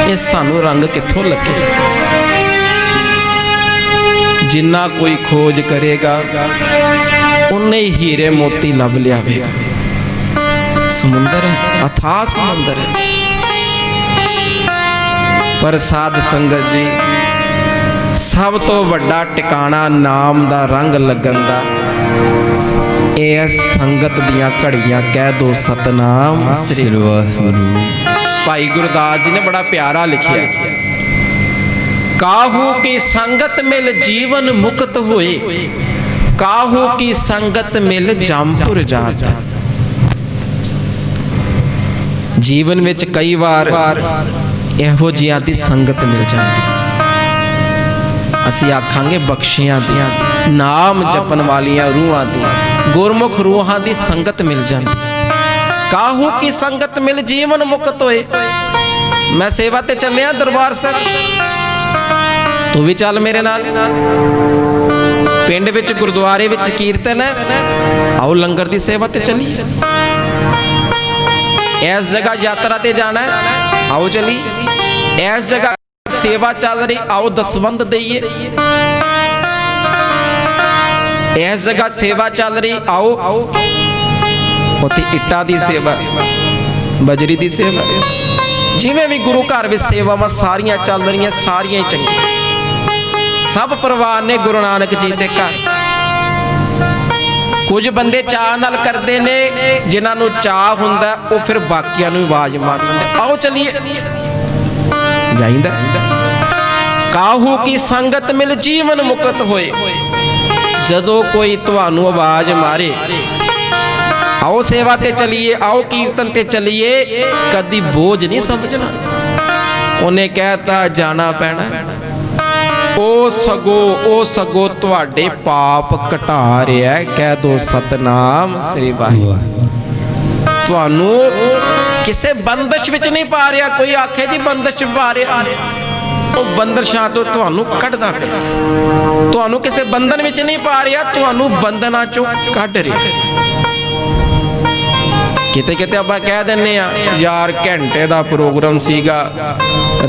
A: ਇਹ ਸਾਨੂੰ ਰੰਗ ਕਿੱਥੋਂ ਲੱਗੇ? ਜਿੰਨਾ ਕੋਈ ਖੋਜ ਕਰੇਗਾ ਉਨੇ ਹੀ ਹੀਰੇ ਮੋਤੀ ਲੱਭ ਲਿਆਵੇਗਾ। ਸਮੁੰਦਰ ਹੈ, ਅਥਾਹ ਸਮੁੰਦਰ ਹੈ। ਪਰ ਸਾਧ ਸੰਗਤ ਜੀ, ਸਭ ਤੋਂ ਵੱਡਾ ਟਿਕਾਣਾ ਨਾਮ ਦਾ ਰੰਗ ਲੱਗਣ ਦਾ ਇਹ ਸੰਗਤ ਦੀਆਂ ਘੜੀਆਂ। ਕਹਿ ਦੋ ਸਤਨਾਮ ਸ੍ਰੀ ਵਾਹਿਗੁਰੂ। ਭਾਈ ਗੁਰਦਾਸ ਜੀ ਨੇ ਬੜਾ ਪਿਆਰਾ ਲਿਖਿਆ, ਕਾਹੂ ਕੀ ਸੰਗਤ ਮਿਲ ਜੀਵਨ ਮੁਕਤ ਹੋਏ, ਕਾਹੂ ਕੀ ਸੰਗਤ ਮਿਲ ਜੰਮਪੁਰ ਜਾਤ। ਜੀਵਨ ਵਿੱਚ ਕਈ ਵਾਰ ਇਹੋ ਜਿਹੀਆਂ ਦੀ ਸੰਗਤ ਮਿਲ ਜਾਂਦੀ, ਅਸੀਂ ਆਖਾਂਗੇ ਬਖਸ਼ੀਆਂ ਦੀਆਂ, ਨਾਮ ਜਪਣ ਵਾਲੀਆਂ ਰੂਹਾਂ ਦੀ, ਗੁਰਮੁਖ ਰੂਹਾਂ ਦੀ ਸੰਗਤ ਮਿਲ ਜਾਂਦੀ। ਕਾਹੂ ਕੀ ਸੰਗਤ ਮਿਲ ਜੀਵਨ ਮੁਕਤ ਹੋਏ। ਮੈਂ ਸੇਵਾ ਤੇ ਚੱਲਿਆ ਦਰਬਾਰ ਸਾਹਿਬ, ਤੂੰ ਵੀ ਚੱਲ ਮੇਰੇ ਨਾਲ। ਪਿੰਡ ਵਿੱਚ ਗੁਰਦੁਆਰੇ ਵਿੱਚ ਕੀਰਤਨ ਹੈ, ਆਓ ਲੰਗਰ ਦੀ ਸੇਵਾ ਤੇ ਚੱਲੀਏ। ਇਸ ਜਗ੍ਹਾ ਯਾਤਰਾ ਤੇ ਜਾਣਾ ਹੈ, ਆਓ ਚੱਲੀਏ। ਇਸ ਜਗ੍ਹਾ ਸੇਵਾ ਚੱਲ ਰਹੀ, ਆਓ ਦਸਵੰਧ ਦਈਏ। ਇਸ ਜਗ੍ਹਾ ਸੇਵਾ ਚੱਲ ਰਹੀ, ਆਓ ਉੱਥੇ ਇੱਟਾਂ ਦੀ ਸੇਵਾ, ਬਜਰੀ ਦੀ ਸੇਵਾ, ਜਿਵੇਂ ਵੀ ਗੁਰੂ ਘਰ ਵਿੱਚ ਸੇਵਾਵਾਂ ਸਾਰੀਆਂ ਚੱਲ ਰਹੀਆਂ, ਸਾਰੀਆਂ ਹੀ ਚੰਗੀਆਂ। ਸਭ ਪਰਿਵਾਰ ਨੇ ਗੁਰੂ ਨਾਨਕ ਜੀ ਦੇ ਘਰ। ਕੁਝ ਬੰਦੇ ਚਾਅ ਨਾਲ ਕਰਦੇ ਨੇ, ਜਿਨ੍ਹਾਂ ਨੂੰ ਚਾਅ ਹੁੰਦਾ ਉਹ ਫਿਰ ਬਾਕੀਆਂ ਨੂੰ ਆਵਾਜ਼ ਮਾਰ ਦਿੰਦੇ, ਆਓ ਚਲੀਏ। ਜਾਈਂਦਾ। ਕਾਹੂ ਕੀ ਸੰਗਤ ਮਿਲ ਜੀਵਨ ਮੁਕਤ ਹੋਏ। ਜਦੋਂ ਕੋਈ ਤੁਹਾਨੂੰ ਆਵਾਜ਼ ਮਾਰੇ, ਆਓ ਸੇਵਾ ਤੇ ਚਲੀਏ, ਆਓ ਕੀਰਤਨ ਤੇ ਚਲੀਏ, ਕਦੀ ਬੋਝ ਨਹੀਂ ਸਮਝਣਾ। ਉਹਨੇ ਕਹਿਤਾ ਜਾਣਾ ਪੈਣਾ, ਉਹ ਸਗੋਂ ਤੁਹਾਡੇ ਪਾਪ ਘਟਾ ਰਿਹਾ। ਕਹਿ ਦੋ ਸਤਨਾਮ ਸ੍ਰੀ ਵਾਹਿਗੁਰੂ। ਤੁਹਾਨੂੰ ਕਿਸੇ ਬੰਦਸ਼ ਵਿੱਚ ਨਹੀਂ ਪਾ ਰਿਹਾ। ਕੋਈ ਆਖੇ ਜੀ ਬੰਦਸ਼ ਪਾ ਰਿਹਾ, ਉਹ ਬੰਦਸ਼ਾਂ ਤੋਂ ਤੁਹਾਨੂੰ ਕੱਢਦਾ ਪਿਆ। ਤੁਹਾਨੂੰ ਕਿਸੇ ਬੰਧਨ ਵਿੱਚ ਨਹੀਂ ਪਾ ਰਿਹਾ, ਤੁਹਾਨੂੰ ਬੰਧਨਾਂ ਚੋਂ ਕੱਢ ਰਿਹਾ। ਕਿਤੇ ਕਿਤੇ ਆਪਾਂ ਕਹਿ ਦਿੰਨੇ ਆ ਯਾਰ ਘੰਟੇ ਦਾ ਪ੍ਰੋਗਰਾਮ ਸੀਗਾ,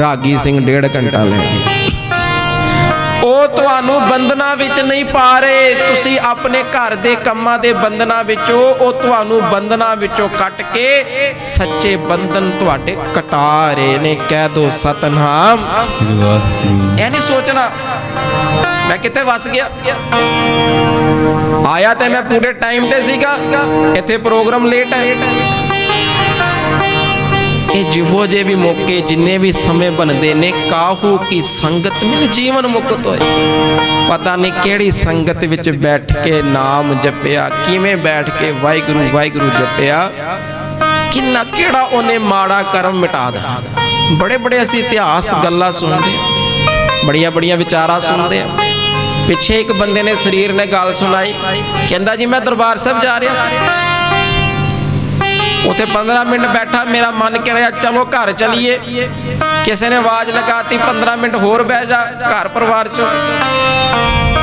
A: ਰਾਗੀ ਸਿੰਘ 1.5 ਘੰਟਾ ਲੈ ਗਏ। ਉਹ ਤੁਹਾਨੂੰ ਬੰਧਨਾਂ ਵਿੱਚ ਨਹੀਂ ਪਾ ਰਹੇ। ਤੁਸੀਂ ਆਪਣੇ ਘਰ ਦੇ ਕੰਮਾਂ ਦੇ ਬੰਧਨਾਂ ਵਿੱਚੋਂ, ਉਹ ਤੁਹਾਨੂੰ ਬੰਧਨਾਂ ਵਿੱਚੋਂ ਕੱਟ ਕੇ ਸੱਚੇ ਬੰਧਨ ਤੁਹਾਡੇ ਕਟਾ ਰਹੇ ਨੇ। ਕਹਿ ਦੋ ਸਤਨਾਮ। ਇਹ ਨਹੀਂ ਸੋਚਣਾ ਮੈਂ ਕਿੱਥੇ ਵਸ ਗਿਆ। ਆਇਆ ਤੇ ਮੈਂ ਪੂਰੇ ਟਾਈਮ ਤੇ ਸੀਗਾ, ਇੱਥੇ ਪ੍ਰੋਗਰਾਮ ਲੇਟ ਹੈ। ਇਹ ਜਿਹੋ ਜਿਹੇ ਵੀ ਮੌਕੇ, ਜਿੰਨੇ ਵੀ ਸਮੇਂ ਬਣਦੇ ਨੇ, ਕਾਹੂ ਕੀ ਸੰਗਤ ਮਿਲ ਜੀਵਨ ਮੁਕਤ ਹੋਏ। ਪਤਾ ਨਹੀਂ ਕਿਹੜੀ ਸੰਗਤ ਵਿੱਚ ਬੈਠ ਕੇ ਨਾਮ ਜਪਿਆ, ਕਿਵੇਂ ਬੈਠ ਕੇ ਵਾਹਿਗੁਰੂ ਵਾਹਿਗੁਰੂ ਜਪਿਆ, ਕਿੰਨਾ ਕਿਹੜਾ ਉਹਨੇ ਮਾੜਾ ਕਰਮ ਮਿਟਾ ਦਿੱਤਾ। ਬੜੇ ਬੜੇ ਅਸੀਂ ਇਤਿਹਾਸ ਗੱਲਾਂ ਸੁਣਦੇ, ਬੜੀਆਂ ਬੜੀਆਂ ਵਿਚਾਰਾਂ ਸੁਣਦੇ ਆ। ਪਿੱਛੇ ਇੱਕ ਬੰਦੇ ਨੇ ਸਰੀਰ ਨੇ ਗੱਲ ਸੁਣਾਈ, ਕਹਿੰਦਾ ਜੀ ਮੈਂ ਦਰਬਾਰ ਸਾਹਿਬ ਜਾ ਰਿਹਾ ਸੀ, ਉੱਥੇ 15 ਮਿੰਟ ਬੈਠਾ, ਮੇਰਾ ਮਨ ਕਰ ਰਿਹਾ ਚਲੋ ਘਰ ਚਲੀਏ। ਕਿਸੇ ਨੇ ਆਵਾਜ਼ ਲਗਾਤੀ 15 ਮਿੰਟ ਹੋਰ ਬਹਿ ਜਾ ਘਰ ਪਰਿਵਾਰ ਚੋਂ।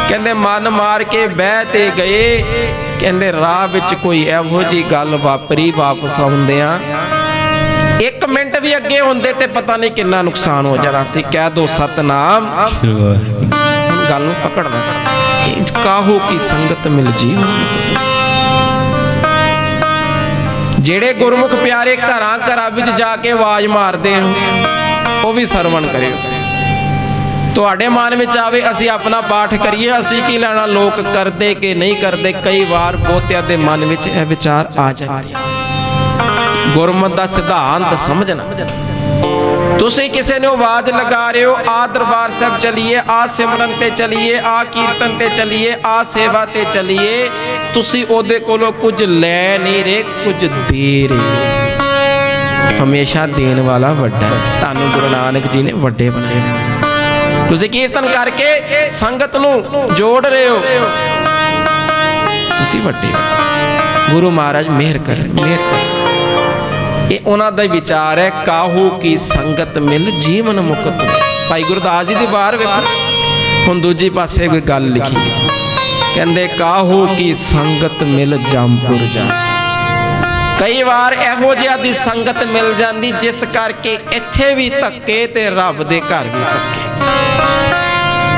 A: ਕਹਿੰਦੇ ਮਨ ਮਾਰ ਕੇ ਬਹਿ ਤੇ ਗਏ। ਕਹਿੰਦੇ ਰਾਹ ਵਿੱਚ ਕੋਈ ਇਹੋ ਜਿਹੀ ਗੱਲ ਵਾਪਰੀ, ਵਾਪਸ ਆਉਂਦਿਆਂ 1 ਮਿੰਟ ਵੀ ਅੱਗੇ ਹੁੰਦੇ ਤੇ ਪਤਾ ਨਹੀਂ ਕਿੰਨਾ ਨੁਕਸਾਨ ਹੋ ਜਾਣਾ ਸੀ। ਕਹਿ ਦੋ ਸਤਨਾਮ। ਗੱਲ ਨੂੰ ਪਕੜਨਾ। ਕਾਹੂ ਕੀ ਸੰਗਤ ਮਿਲ ਜੀਵਨ ਮੁਕਤ। ਜਿਹੜੇ ਗੁਰਮੁਖ ਪਿਆਰੇ ਘਰਾਂ ਘਰਾਂ ਵਿੱਚ ਜਾ ਕੇ ਆਵਾਜ਼ ਮਾਰਦੇ ਹੋ, ਉਹ ਵੀ ਸਰਵਣ ਕਰਿਓ। ਤੁਹਾਡੇ ਮਨ ਵਿੱਚ ਆਵੇ ਅਸੀਂ ਆਪਣਾ ਪਾਠ ਕਰੀਏ, ਅਸੀਂ ਕੀ ਲੈਣਾ ਲੋਕ ਕਰਦੇ ਕਿ ਨਹੀਂ ਕਰਦੇ। ਕਈ ਵਾਰ ਬਹੁਤਿਆਂ ਦੇ ਮਨ ਵਿੱਚ ਇਹ ਵਿਚਾਰ ਆ ਜਾਂਦੇ। ਗੁਰਮਤਿ ਦਾ ਸਿਧਾਂਤ ਸਮਝਣਾ। ਤੁਸੀਂ ਕਿਸੇ ਨੂੰ ਆਵਾਜ਼ ਲਗਾ ਰਹੇ ਹੋ, ਆ ਦਰਬਾਰ ਸਾਹਿਬ ਚਲੀਏ, ਆ ਸਿਮਰਨ ਤੇ ਚਲੀਏ, ਆ ਕੀਰਤਨ ਤੇ ਚਲੀਏ, ਆ ਸੇਵਾ ਤੇ ਚਲੀਏ, ਤੁਸੀਂ ਉਹਦੇ ਕੋਲੋਂ ਕੁਝ ਲੈ ਨਹੀਂ ਰਹੇ, ਕੁਝ ਦੇ ਰਹੇ। ਹਮੇਸ਼ਾ ਦੇਣ ਵਾਲਾ ਵੱਡਾ। ਤੁਹਾਨੂੰ ਗੁਰੂ ਨਾਨਕ ਜੀ ਨੇ ਵੱਡੇ ਬਣਾਏ। ਤੁਸੀਂ ਕੀਰਤਨ ਕਰਕੇ ਸੰਗਤ ਨੂੰ ਜੋੜ ਰਹੇ ਹੋ, ਤੁਸੀਂ ਵੱਡੇ। ਗੁਰੂ ਮਹਾਰਾਜ ਮਿਹਰ ਕਰਨ, ਮਿਹਰ ਕਰਨ। ਇਹ ਉਹਨਾਂ ਦਾ ਵਿਚਾਰ ਹੈ। ਕਾਹੂ ਕੀ ਸੰਗਤ ਮਿਲ ਜੀਵਨ ਮੁਕਤ। ਭਾਈ ਗੁਰਦਾਸ ਜੀ ਦੀ ਬਾਹਰ ਵੇਖੋ, ਹੁਣ ਦੂਜੀ ਪਾਸੇ ਕੋਈ ਗੱਲ ਲਿਖੀ, ਕਹਿੰਦੇ ਕਾਹੂ ਕੀ ਸੰਗਤ ਮਿਲ ਜੰਮਪੁਰ ਜਾ। ਕਈ ਵਾਰ ਇਹੋ ਜਿਹਾ ਦੀ ਸੰਗਤ ਮਿਲ ਜਾਂਦੀ ਜਿਸ ਕਰਕੇ ਇੱਥੇ ਵੀ ਧੱਕੇ ਤੇ ਰੱਬ ਦੇ ਘਰ ਵੀ ਧੱਕੇ।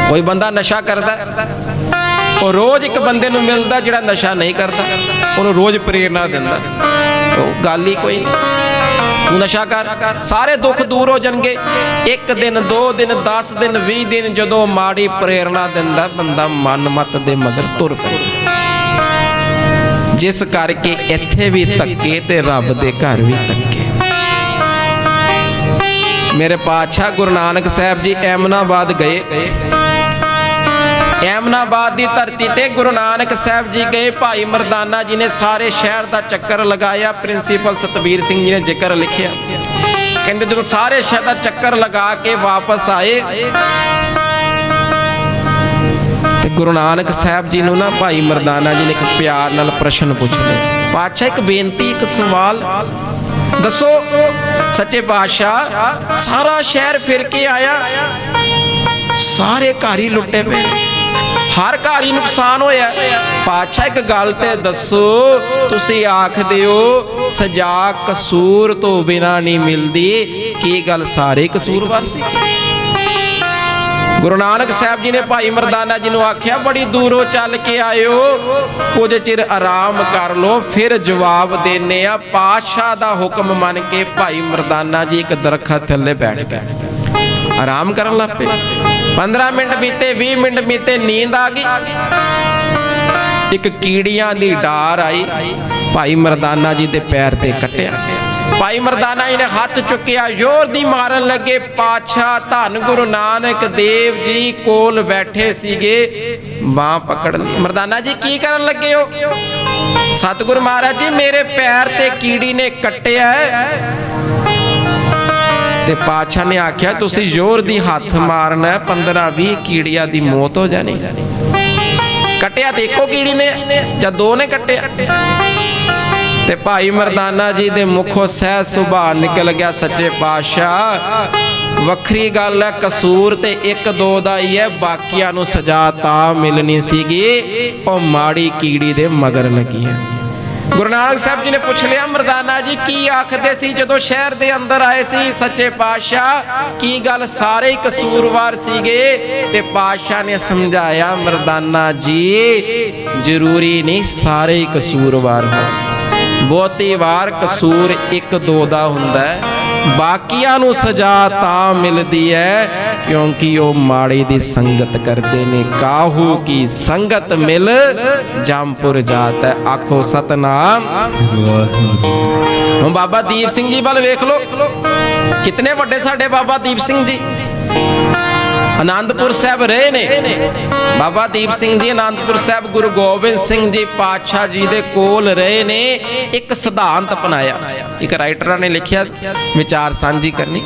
A: ਕੋਈ ਬੰਦਾ ਨਸ਼ਾ ਕਰਦਾ, ਉਹ ਰੋਜ਼ ਇੱਕ ਬੰਦੇ ਨੂੰ ਮਿਲਦਾ ਜਿਹੜਾ ਨਸ਼ਾ ਨਹੀਂ ਕਰਦਾ, ਉਹਨੂੰ ਰੋਜ਼ ਪ੍ਰੇਰਨਾ ਦਿੰਦਾ। ਉਹ ਗੱਲ ਹੀ ਕੋਈ ਨਹੀਂ। ਤੂੰ ਨਸ਼ਾ ਕਰ, ਸਾਰੇ ਦੁੱਖ ਦੂਰ ਹੋ ਜਾਣਗੇ। 1 ਦਿਨ 2 ਦਿਨ 10 ਦਿਨ 20 ਦਿਨ ਜਦੋਂ ਮਾੜੀ ਪ੍ਰੇਰਨਾ ਦਿੰਦਾ, ਬੰਦਾ ਮਨ ਮਤ ਦੇ ਮਗਰ ਤੁਰ ਪੈਂਦਾ। ਜਿਸ ਕਰਕੇ ਇੱਥੇ ਵੀ ਧੱਕੇ ਤੇ ਰੱਬ ਦੇ ਘਰ ਵੀ ਧੱਕੇ। ਮੇਰੇ ਪਾਤਸ਼ਾਹ ਗੁਰੂ ਨਾਨਕ ਸਾਹਿਬ ਜੀ ਐਮਨਾਬਾਦ ਗਏ। ਐਮਨਾਬਾਦ ਦੀ ਧਰਤੀ ਤੇ ਗੁਰੂ ਨਾਨਕ ਸਾਹਿਬ ਜੀ ਗਏ। ਭਾਈ ਮਰਦਾਨਾ ਜੀ ਨੇ ਸਾਰੇ ਸ਼ਹਿਰ ਦਾ ਚੱਕਰ ਲਗਾਇਆ। ਪ੍ਰਿੰਸੀਪਲ ਸਤਬੀਰ ਸਿੰਘ ਜੀ ਨੇ ਜ਼ਿਕਰ ਲਿਖਿਆ। ਕਹਿੰਦੇ ਜਦੋਂ ਸਾਰੇ ਸ਼ਹਿਰ ਦਾ ਚੱਕਰ ਲਗਾ ਕੇ ਵਾਪਸ ਆਏ ਤੇ ਗੁਰੂ ਨਾਨਕ ਸਾਹਿਬ ਜੀ ਨੂੰ ਨਾ ਭਾਈ ਮਰਦਾਨਾ ਜੀ ਨੇ ਇੱਕ ਪਿਆਰ ਨਾਲ ਪ੍ਰਸ਼ਨ ਪੁੱਛ ਲਿਆ। ਪਾਤਸ਼ਾਹ ਇੱਕ ਬੇਨਤੀ, ਇੱਕ ਸਵਾਲ ਦੱਸੋ। ਸੱਚੇ ਪਾਤਸ਼ਾਹ ਸਾਰਾ ਸ਼ਹਿਰ ਫਿਰ ਕੇ ਆਇਆ, ਸਾਰੇ ਘਰ ਹੀ ਲੁੱਟੇ ਪਏ, ਹਰ ਘਰ ਹੀ ਨੁਕਸਾਨ ਹੋਇਆ। ਪਾਤਸ਼ਾਹ ਇੱਕ ਗੱਲ ਤੇ ਦੱਸੋ, ਤੁਸੀਂ ਆਖਦੇ ਹੋ ਸਜ਼ਾ ਕਸੂਰ ਤੋਂ ਬਿਨਾਂ ਨਹੀਂ ਮਿਲਦੀ, ਕੀ ਗੱਲ ਸਾਰੇ ਕਸੂਰਵਾਰ ਸੀ? गुरु नानक साहब जी ने भाई मरदाना जी ने आख्या बड़ी दूरों चल के आयो, कुछ चिर आराम कर लो फिर जवाब देने आ। पातशाह दा हुक्म मन के भाई मरदाना जी एक दरखत थल्ले बैठ गए, आराम करन लग पे। 15 मिनट बीते, 20 मिनट बीते, नींद आ गई। एक कीड़ियां दी डार आई, भाई मरदाना जी दे पैर ते कट्टिया। भाई मरदाना जी ने हाथ चुकिया, जोर दी मारन लगे। पातशाह धन गुरु नानक देव जी कोल बैठे सीगे, बांह पकड़ ली। मरदाना जी की करन लगे हो? सतगुरु महाराज जी मेरे पैर ते कीड़ी ने कट्टिया है। ते पातशाह ने आख्या तुसी जोर दी हाथ मारना है, 15-20 कीड़ियां दी मौत हो जानी। कट्टिया ते इको कीड़ी ने या दो ने कट्टिया? ते भाई मरदाना जी दे मुखों सहज सुभाव निकल गया, सच्चे पातशाह वखरी गल है, कसूर ते एक दो दा ही है, बाकियां नूं सजा तां मिलनी सीगी ओ माड़ी कीड़ी दे मगर लगी है। गुरु नानक साहब जी ने पूछ लिया, मरदाना जी की आखदे सी जदों शहर दे अंदर आए सी सच्चे पातशाह, की गल सारे ही कसूरवार सीगे? ते पातशाह ने समझाया, मरदाना जी जरूरी नहीं सारे ही कसूरवार हो, बहुती वार कसूर एक दो दा हुंदा है, बाकियां नूं सजा तां मिलदी है क्योंकि वो माड़ी दी संगत करते ने। काहू की संगत मिल जामपुर जात है। आखो सतनाम। हुण बाबा दीप सिंह जी वाल वेख लो, कितने वड्डे साडे बाबा दीप सिंह जी आनंदपुर साहब रहे ने। बाबा दीप सिंह जी आनंदपुर साहब गुरु गोबिंद सिंह जी पातशाह जी दे कोल रहे ने। एक सिद्धांत अपनाया, एक राइटर ने लिखिया विचार सांझी करनी।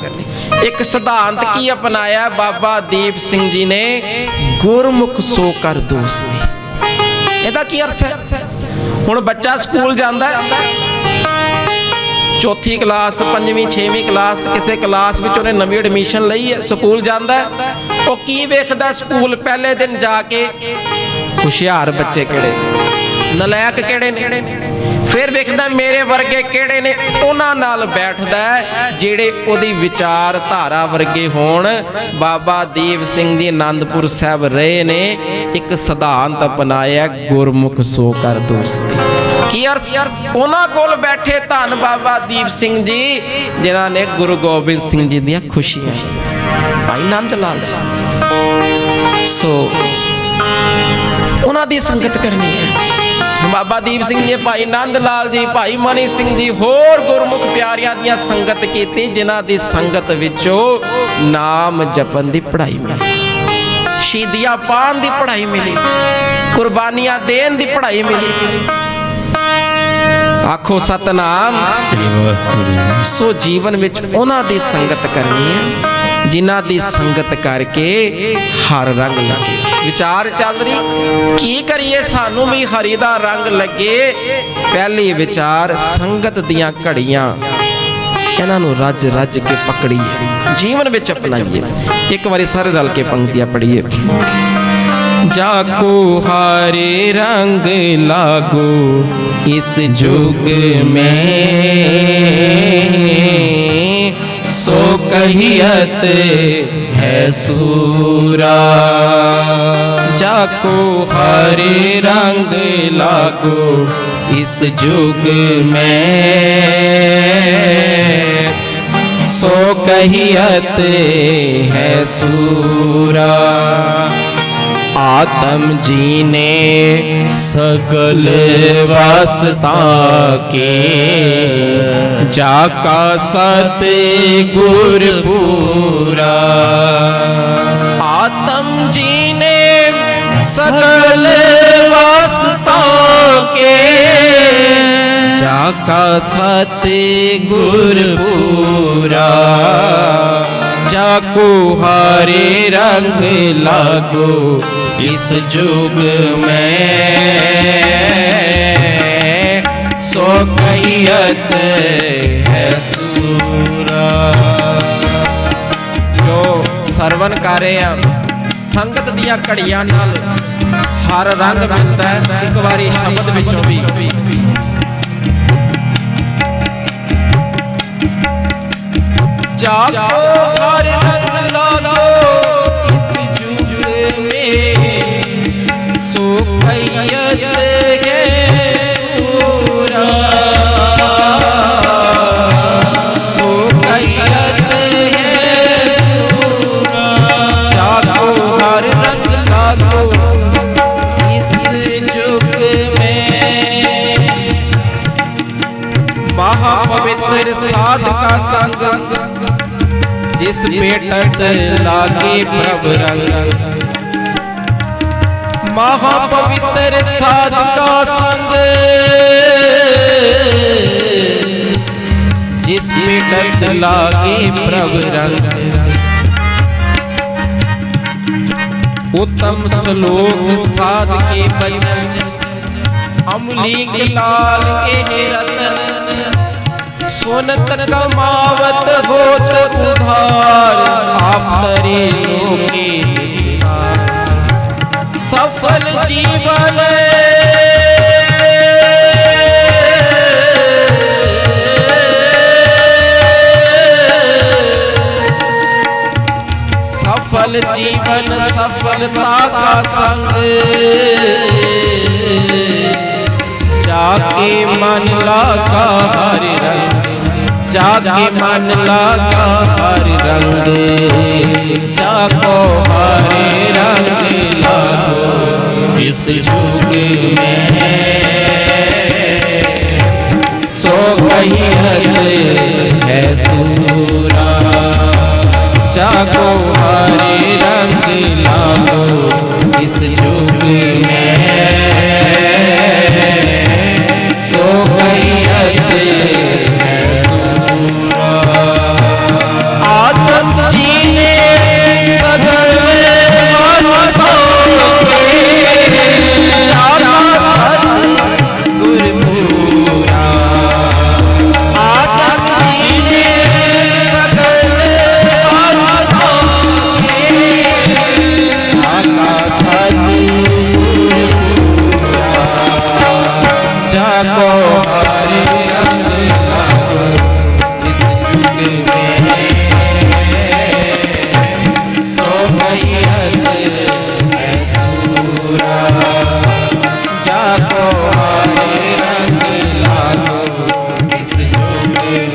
A: एक सिद्धांत की अपनाया बाबा दीप सिंह जी ने, गुरमुख सो कर दोस्ती। ਇਹਦਾ ਕੀ अर्थ है? हुण बच्चा स्कूल जाता है, चौथी क्लास, 5वीं 6वीं क्लास, किसी क्लास में उन्हें नवी एडमिशन लई है, स्कूल जाता है, वो की वेखदा स्कूल पहले दिन जाके हुशियार बच्चे किहड़े, नलायक किहड़े ने, फिर वेखदा मेरे वर्गे किहड़े ने, उन्हां नाल बैठदा है जिहड़े ओदी विचारधारा वर्गे होण। बाबा दीप सिंह जी आनंदपुर साहब रहे ने, एक सिद्धांत अपनाया, गुरमुख सो कर दोस्ती। की अर्थ? उन्हां कोल बैठे धन बाबा दीप सिंह जी जिन्हां ने गुरु गोबिंद सिंह जी दियां खुशियां भाई नंद लाल जी, सो उन्हां दी संगत करनी है। बाबा दीप सिंह जी, भाई नंद लाल जी, भाई मनी सिंह जी, होर गुरमुख प्यारियां दियां संगत कीती, जिन्हां दी संगत विचों नाम जपन दी पढ़ाई मिली, शहीदियां पान दी पढ़ाई मिली, कुर्बानियां देन दी पढ़ाई मिली। आखो सतनाम। सो जीवन विच उन्हां दी संगत करनी है जिन्हां दी संगत करके हर रंग लगे। विचार चल रही की करिए सानू भी हरी दा रंग लगे। पहली विचार संगत दियां घड़ियां इन्हां नूं रज रज के पकड़िए, जीवन विच अपनाइए। एक बारी सारे रल के पंक्तियां पढ़िए। जाको हारे रंग लागो इस जुग में, सो कहियत है सूरा। जाको हरे रंग लागो इस जुग में, सो कहियत है सूरा। आत्म जी ने सकल वास्ता के, जाका सत गुर पूरा। आत्म जी ने सकल वास्ता के, जाका सत गुर पूरा। जाको हरे रंग लागो इस जुग में, सो कहियत है सूरा। जो सरवन करे संगत दियां घड़ियां नाल हर रंग मिलता है। एक बारी शब्द विचों भी जाको हर रंग लागो इस जुग महापवित्र साध का संग, जिस भेटत लागे प्रभु रंग। महापवित्र साध का संग, जिस भेटत लागे प्रभु रंग। उत्तम श्लोक साध के बचन, अमलीक लाल के रतन। सुनत कमावत होत उधार, आप तरे लोके निस्तार। सफल जीवन सफल जीवन सफलता का संग, जाके मन लागा हरि रंग। जाके मन लागा हरि रंग, जाको हरि रंग लागो। इस युग में सो कहीं है सूरा, जाको हरि रंग लागो। इस युग में सो कहीं है सूरा। आत्म जीने सगल वासनाओं के, जाना सद्गुर पूरा। आत्म जीने सगल वासनाओं के, जाना सद्गुर पूरा। जाको हरि रंग लागो। इस युग में सो कहीं है सूरा, जाको हरि रंग लागो। इस युग में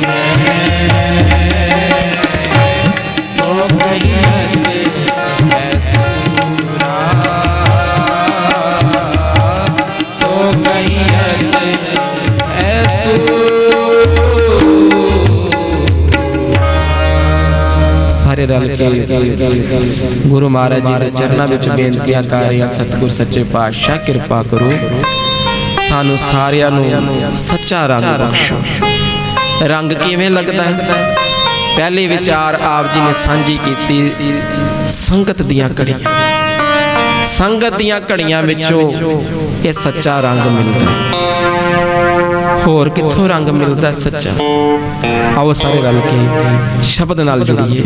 A: सो कहीं है सूरा, सो कहीं है सूरा। सारे रल के गुरु महाराज जी के चरणों विच बेनतियां कर रहे। सतगुर सच्चे पातशाह कृपा करो, सानू सारियां नू सच्चा रंग बख्शो। रंग किवें लगदा है? पहले विचार आप जी ने सांझी कीती, संगत दियां घड़ियां। संगत दियां घड़ियां विचों ये सच्चा रंग मिलदा है। होर कित्थों रंग मिलदा सच्चा? आओ सारे रल के शब्द नाल जुड़िए।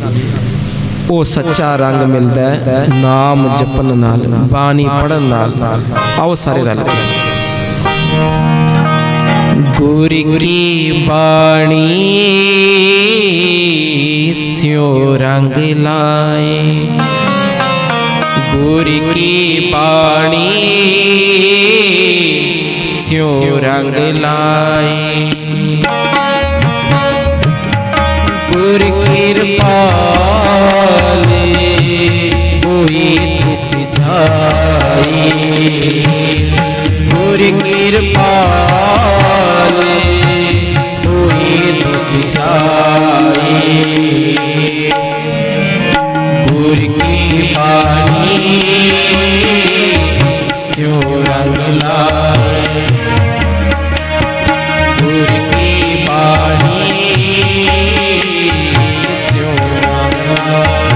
A: वो सच्चा रंग मिलदा है नाम जपन नाल, बाणी पढ़न नाल। आओ सारे रल के। गुर की बाणी स्यों रंग लाए, गुर की बाणी स्यों रंग लाए। गुर कृपाले कोई दुख जाए, गुर कृपाले कोई दुख जाए। गुर की बाणी स्यों रंग लाए, गुर की बाणी स्यों रंग लाए।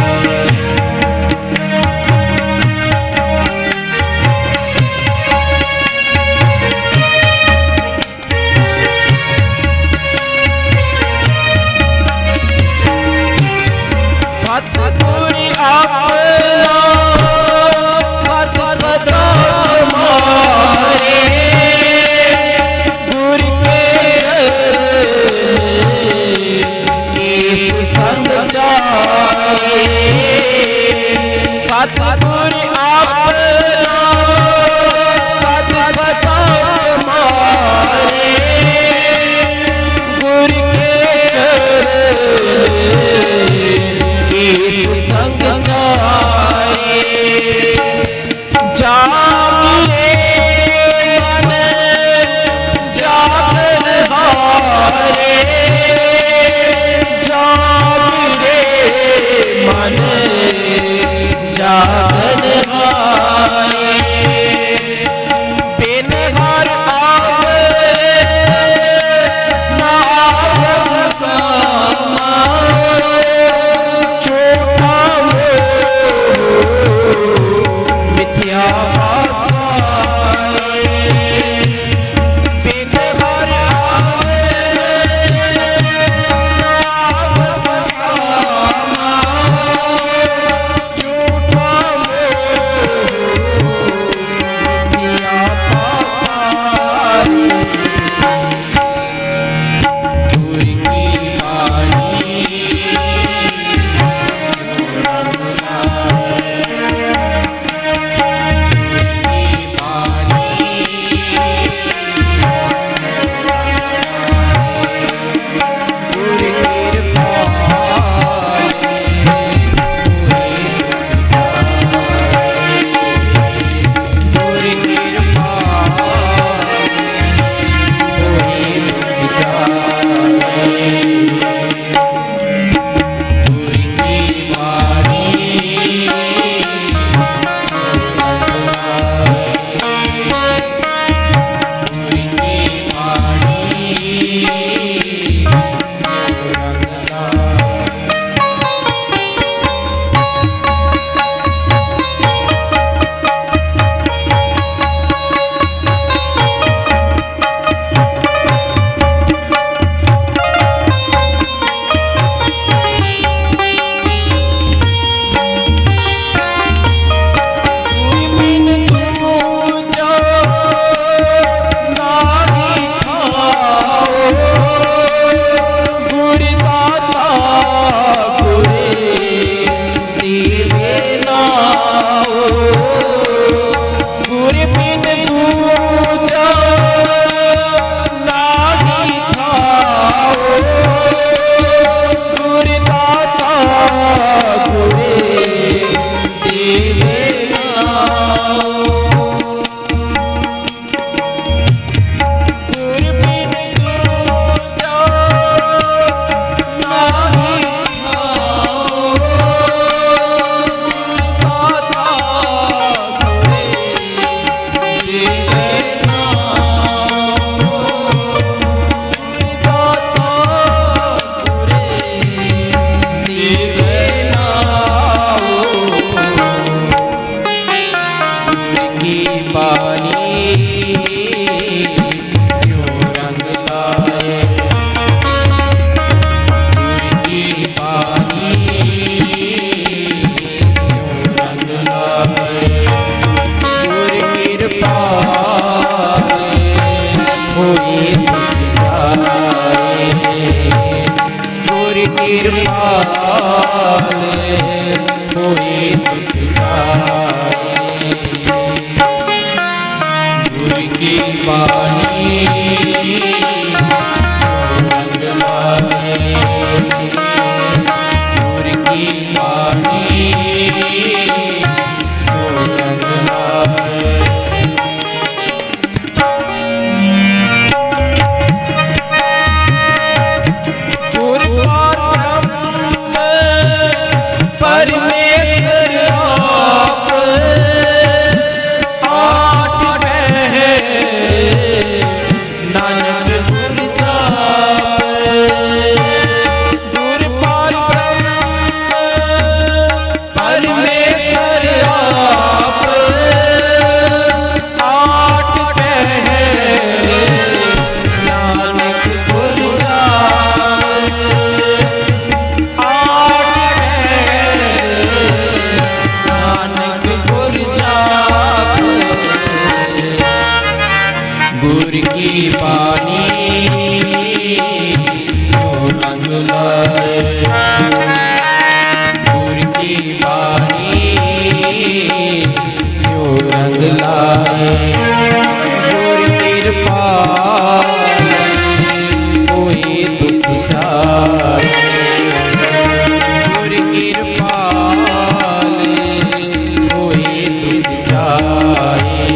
A: बानी स्यों रंग लाए, गुर की बानी स्यों रंग लाए। गुर कृपाल कोई दुख जाए, गुर कृपाल कोई दुख जाए।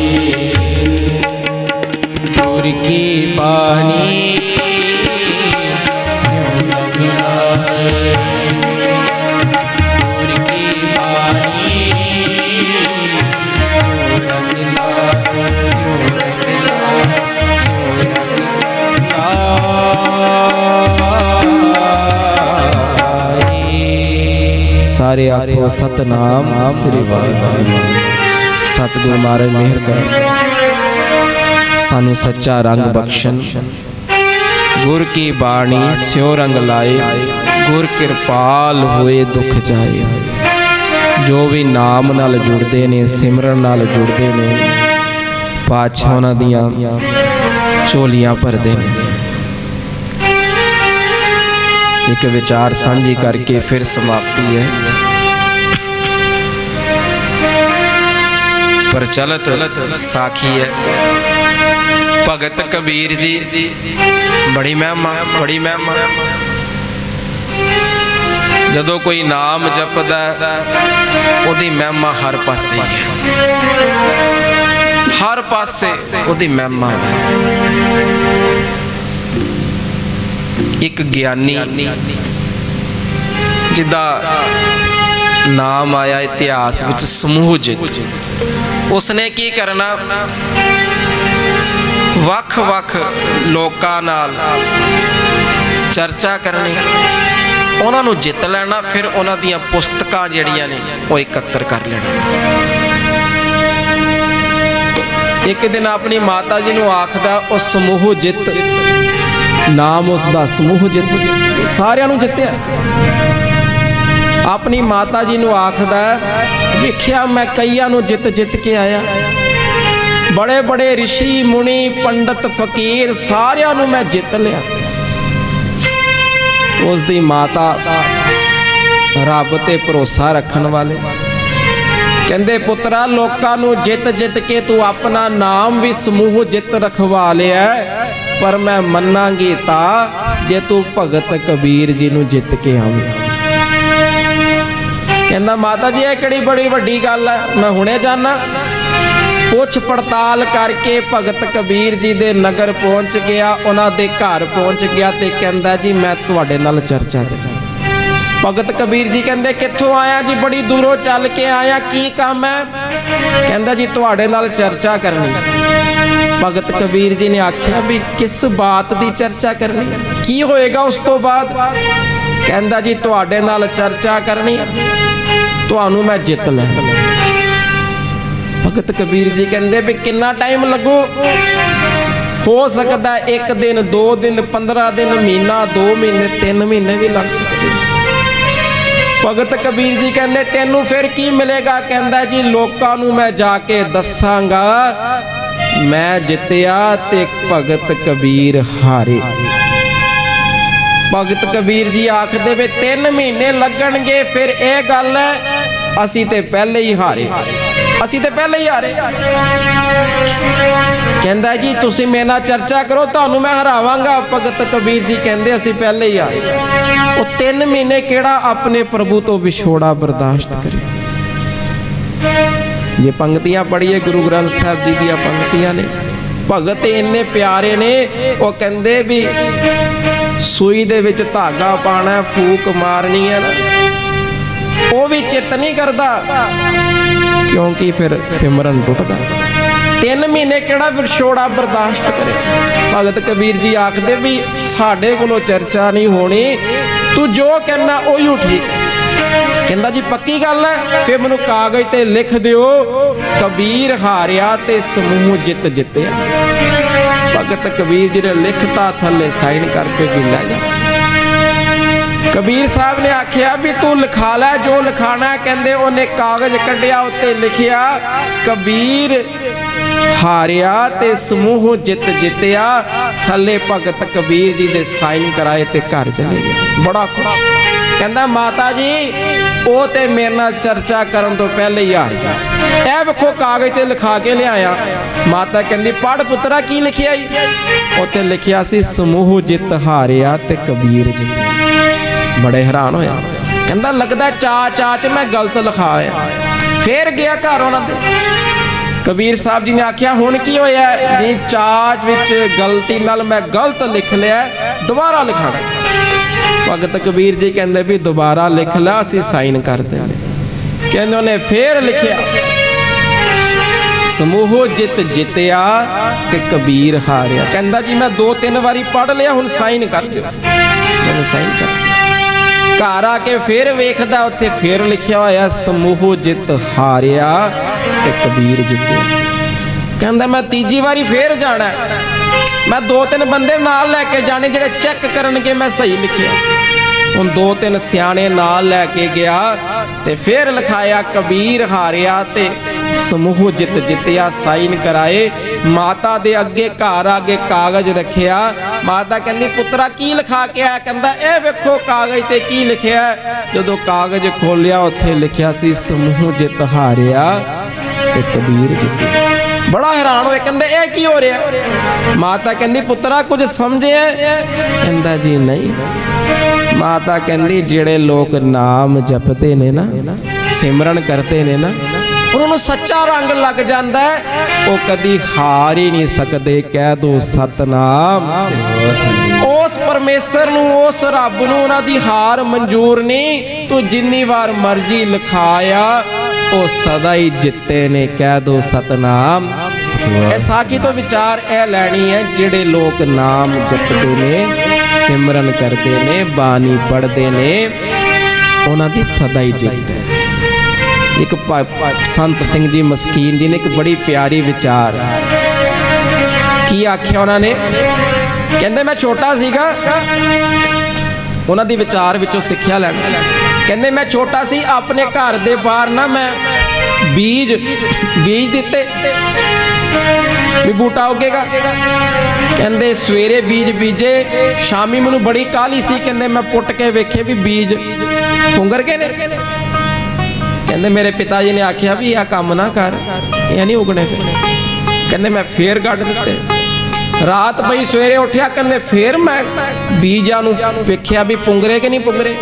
A: गुर की बानी स्यों रंग लाए, गुर की बानी स्यों रंग लाए, स्यों रंग लाए, स्यों रंग लाए। सारे आखो सतनाम श्री वाहिगुरू। सतगुरु महाराज मेहर कर सानू सच्चा रंग बख्शन। गुर की बाणी स्यों रंग लाए, गुर कृपाल होए दुख जाए। जो भी नाम नाल जुड़ते ने, सिमरन नाल जुड़ते ने, पातशाह उन्हां दियां झोलियां भरदे ने। एक विचार सांझी करके फिर समाप्ति है। प्रचलित साखी है। भगत कबीर जी बड़ी महिमा, बड़ी महिमा। जदों कोई नाम जपदा ओदी महिमा हर पासे, हर पासे ओदी महिमा। एक ज्ञानी जिदा नाम आया इतिहास विच समूहजित, उसने की करना, वख वख लोकां नाल चर्चा करनी, उन्हां नूं जित लेना, फिर उन्हां दीयां पुस्तकां जिहड़ियां ने वो इकत्तर कर लेना। एक दिन अपनी माता जी नूं आखदा, वो समूहजित नाम उसदा समूहजित, सारियां नूं जित्तिया। अपनी माता जी नूं आखदा, वेखिया मैं कईयां नूं जित जित के आया, बड़े बड़े ऋषि मुनि पंडित फकीर सारियां नूं मैं जित लिया। उसदी माता रब ते भरोसा रखन वाले कहंदे, पुत्रा लोकां नूं जित जित के तू अपना नाम भी समूह जित रखवा लिया, पर मैं मन्नांगी तां जे तू भगत कबीर जी नूं जित के आवे। कहंदा माता जी, यह किहड़ी बड़ी वड्डी गल है, मैं हुणे जाना। पुछ पड़ताल करके भगत कबीर जी दे नगर पहुंच गया, उन्हां दे घर पहुंच गया ते कहंदा जी मैं तुहाडे नाल चर्चा कਰਾਂ। भगत कबीर जी कहंदे कित्थों आया जी? बड़ी दूरों चल के आया, की काम है? कहंदा जी तुहाडे नाल चर्चा करनी। भगत कबीर जी ने आख्या भी किस बात दी चर्चा करनी, की होएगा उस तो बाद? कहंदा जी तुहाडे नाल चर्चा करनी, तुहानू मैं जित लैना। भगत कबीर जी कहंदे भी कितना टाइम लगू? हो सकता है 1 दिन 2 दिन 15 दिन महीना 2 महीने 3 महीने भी लग सकते। भगत कबीर जी कहंदे तेनू फिर की मिलेगा? कहंदा जी लोकां नू मैं जाके दसांगा मैं जितया ते भगत कबीर हारे। भगत कबीर जी आखदे वे 3 महीने लगणगे, फिर यह गल है असी ते पहले ही हारे, असी ते पहले ही हारे। कहंदा जी तुसी मेरे नाल चर्चा करो, तुहानू मैं हरावांगा। भगत कबीर जी कहंदे असी पहले ही हारे। वो 3 महीने केड़ा अपने प्रभु तो विछोड़ा बर्दाश्त करे। जे पंक्तियां पढ़िए गुरु ग्रंथ साहब जी दी पंक्तियां ने, भगत इन्ने प्यारे ने। वो कहंदे भी सूई दे विच धागा पाना, फूक मारनी है ना, वो भी चित नहीं करता, क्योंकि फिर सिमरन टुटदा। 3 महीने केड़ा विछोड़ा बर्दाश्त करे। भगत कबीर जी आखदे भी साडे कोलों चर्चा नहीं होनी, तू जो कहना उही ठीक है। कहंदा जी पक्की गल है? फिर मैनू कागज ते लिख दिओ, कबीर हारिया ते समूह जित जितया। भगत कबीर जी ने लिखता, थले साइन करके भी लै जा। कबीर साहब ने आखिया भी तू लिखा लै जो लिखाना है। कहंदे उन्हें कागज कढ़िया, उत्ते लिखिया कबीर ਹਾਰਿਆ ਤੇ ਸਮੂਹ ਜਿੱਤ ਜਿੱਤਿਆ। ਥੱਲੇ ਭਗਤ ਕਬੀਰ ਜੀ ਦੇ ਸਾਈਨ ਕਰਾਏ ਤੇ ਘਰ ਚਲੇ ਗਿਆ। ਬੜਾ ਖੁਸ਼, ਕਹਿੰਦਾ ਮਾਤਾ ਜੀ ਉਹ ਤੇ ਮੇਰੇ ਨਾਲ ਚਰਚਾ ਕਰਨ ਤੋਂ ਪਹਿਲੇ ਹੀ ਹਾਰ ਗਿਆ। ਇਹ ਵੇਖੋ ਕਾਗਜ਼ ਤੇ ਲਿਖਾ ਕੇ ਲਿਆਇਆ। ਮਾਤਾ ਕਹਿੰਦੀ ਪੜ੍ਹ ਪੁੱਤਰਾ ਕੀ ਲਿਖਿਆ ਈ? ਉੱਥੇ ਲਿਖਿਆ ਸੀ ਸਮੂਹ ਜਿੱਤ ਹਾਰਿਆ ਤੇ ਕਬੀਰ ਜਿੱਤਿਆ। ਬੜੇ ਹੈਰਾਨ ਹੋਇਆ, ਕਹਿੰਦਾ ਲੱਗਦਾ ਚਾ ਚ ਮੈਂ ਗਲਤ ਲਿਖਾਇਆ। ਫੇਰ ਗਿਆ ਘਰ ਉਹਨਾਂ ਦੇ। ਕਬੀਰ ਸਾਹਿਬ ਜੀ ਨੇ ਆਖਿਆ ਹੁਣ ਕੀ ਹੋਇਆ ਜੀ? ਚਾਚ ਵਿੱਚ ਗਲਤੀ ਨਾਲ ਮੈਂ ਗਲਤ ਲਿਖ ਲਿਆ, ਦੁਬਾਰਾ ਲਿਖਾਣਾ। ਭਗਤ ਕਬੀਰ ਜੀ ਕਹਿੰਦੇ ਵੀ ਦੁਬਾਰਾ ਲਿਖ ਲਾ, ਅਸੀਂ ਸਾਈਨ ਕਰ ਦਿੰਦੇ। ਕਹਿੰਦੇ ਉਹਨੇ ਫੇਰ ਲਿਖਿਆ ਸਮੂਹ ਜਿੱਤ ਜਿੱਤਿਆ ਤੇ ਕਬੀਰ ਹਾਰਿਆ। ਕਹਿੰਦਾ ਜੀ ਮੈਂ 2-3 ਵਾਰੀ ਪੜ੍ਹ ਲਿਆ, ਹੁਣ ਸਾਈਨ ਕਰ ਦਿਓ। ਉਹਨੇ ਸਾਈਨ ਕਰ ਦਿੱਤੇ। ਘਰ ਆ ਕੇ ਫੇਰ ਵੇਖਦਾ ਉੱਥੇ ਫੇਰ ਲਿਖਿਆ ਹੋਇਆ ਸਮੂਹ ਜਿੱਤ ਹਾਰਿਆ ਤੇ ਕਬੀਰ ਜਿੱਤਿਆ। ਕਹਿੰਦਾ ਮੈਂ ਤੀਜੀ ਵਾਰੀ ਫੇਰ ਜਾਣਾ, ਮੈਂ 2-3 ਬੰਦੇ ਨਾਲ ਲੈ ਕੇ ਜਾਣੇ ਜਿਹੜੇ ਚੈੱਕ ਕਰਨਗੇ ਮੈਂ ਸਹੀ ਲਿਖਿਆ। ਹੁਣ 2-3 ਸਿਆਣੇ ਨਾਲ ਲੈ ਕੇ ਗਿਆ ਤੇ ਫੇਰ ਲਿਖਾਇਆ ਕਬੀਰ ਹਾਰਿਆ ਤੇ ਸਮੂਹ ਜਿੱਤ ਜਿੱਤਿਆ। ਸਾਈਨ ਕਰਾਏ। ਮਾਤਾ ਦੇ ਅੱਗੇ ਘਰ ਅੱਗੇ ਕਾਗਜ਼ ਰੱਖਿਆ। ਮਾਤਾ ਕਹਿੰਦੀ ਪੁੱਤਰਾ ਕੀ ਲਿਖਾ ਕੇ ਆਇਆ? ਕਹਿੰਦਾ ਇਹ ਵੇਖੋ ਕਾਗਜ਼ ਤੇ ਕੀ ਲਿਖਿਆ। ਜਦੋਂ ਕਾਗਜ਼ ਖੋਲਿਆ ਉੱਥੇ ਲਿਖਿਆ ਸੀ ਸਮੂਹ ਜਿੱਤ ਹਾਰਿਆ ਤੇ ਕਬੀਰ ਜਿੱਤਿਆ। ਬੜਾ ਹੈਰਾਨ ਹੋਏ, ਕਹਿੰਦੇ ਇਹ ਕੀ ਹੋ ਰਿਹਾ? ਮਾਤਾ ਕਹਿੰਦੀ ਪੁੱਤਰਾ ਕੁਝ ਸਮਝਿਆ? ਕਹਿੰਦਾ ਜੀ ਨਹੀਂ। ਮਾਤਾ ਕਹਿੰਦੀ ਜਿਹੜੇ ਲੋਕ ਨਾਮ ਜਪਦੇ ਨੇ ਨਾ, ਸਿਮਰਨ ਕਰਦੇ ਨੇ ਨਾ, ਉਹਨਾਂ ਨੂੰ ਸੱਚਾ ਰੰਗ ਲੱਗ ਜਾਂਦਾ ਹੈ। ਉਹ ਕਦੀ ਹਾਰ ਹੀ ਨਹੀਂ ਸਕਦੇ। ਕਹਿ ਦੋ ਸਤਨਾਮ। ਉਸ ਪਰਮੇਸ਼ਰ ਨੂੰ, ਉਸ ਰੱਬ ਨੂੰ ਉਹਨਾਂ ਦੀ ਹਾਰ ਮਨਜ਼ੂਰ ਨਹੀਂ। ਤੂੰ ਜਿੰਨੀ ਵਾਰ ਮਰਜ਼ੀ ਲਿਖਾਇਆ ਉਹ ਸਦਾ ਹੀ ਜਿੱਤੇ ਨੇ। ਕਹਿ ਦੋ ਸਤਨਾਮ। ਇਹ ਸਾਖੀ ਤੋਂ ਵਿਚਾਰ ਇਹ ਲੈਣੀ ਹੈ, ਜਿਹੜੇ ਲੋਕ ਨਾਮ ਜਪਦੇ ਨੇ, ਸਿਮਰਨ ਕਰਦੇ ਨੇ, ਬਾਣੀ ਪੜ੍ਹਦੇ ਨੇ, ਉਹਨਾਂ ਦੀ ਸਦਾ ਹੀ ਜਿੱਤ ਹੈ। ਇੱਕ ਸੰਤ ਸਿੰਘ ਜੀ ਮਸਕੀਨ ਜੀ ਨੇ ਇੱਕ ਬੜੀ ਪਿਆਰੀ ਵਿਚਾਰ ਕੀ ਆਖਿਆ ਉਹਨਾਂ ਨੇ। ਕਹਿੰਦੇ ਮੈਂ ਛੋਟਾ ਸੀਗਾ, ਉਹਨਾਂ ਦੀ ਵਿਚਾਰ ਵਿੱਚੋਂ ਸਿੱਖਿਆ ਲੈਣਾ। ਕਹਿੰਦੇ ਮੈਂ ਛੋਟਾ ਸੀ, ਆਪਣੇ ਘਰ ਦੇ ਬਾਹਰ ਨਾ ਮੈਂ ਬੀਜ ਦਿੱਤੇ ਵੀ ਬੂਟਾ ਉੱਗੇਗਾ। ਕਹਿੰਦੇ ਸਵੇਰੇ ਬੀਜ ਬੀਜੇ, ਸ਼ਾਮੀ ਮੈਨੂੰ ਬੜੀ ਕਾਹਲੀ ਸੀ। ਕਹਿੰਦੇ ਮੈਂ ਪੁੱਟ ਕੇ ਵੇਖੇ ਵੀ ਬੀਜ ਪੁੰਗਰ ਗਏ ਨੇ। ਕਹਿੰਦੇ ਮੇਰੇ ਪਿਤਾ ਜੀ ਨੇ ਆਖਿਆ ਵੀ ਇਹ ਕੰਮ ਨਾ ਕਰ, ਇਹ ਨਹੀਂ ਉਗਣੇ। ਫਿਰ ਕਹਿੰਦੇ ਮੈਂ ਫੇਰ ਗੱਡ ਦਿੱਤੇ। ਰਾਤ ਪਈ, ਸਵੇਰੇ ਉੱਠਿਆ, ਕਹਿੰਦੇ ਫੇਰ ਮੈਂ ਬੀਜਾਂ ਨੂੰ ਵੇਖਿਆ ਵੀ ਪੁੰਗਰੇ ਕਿ ਨਹੀਂ ਪੁੰਗਰੇ।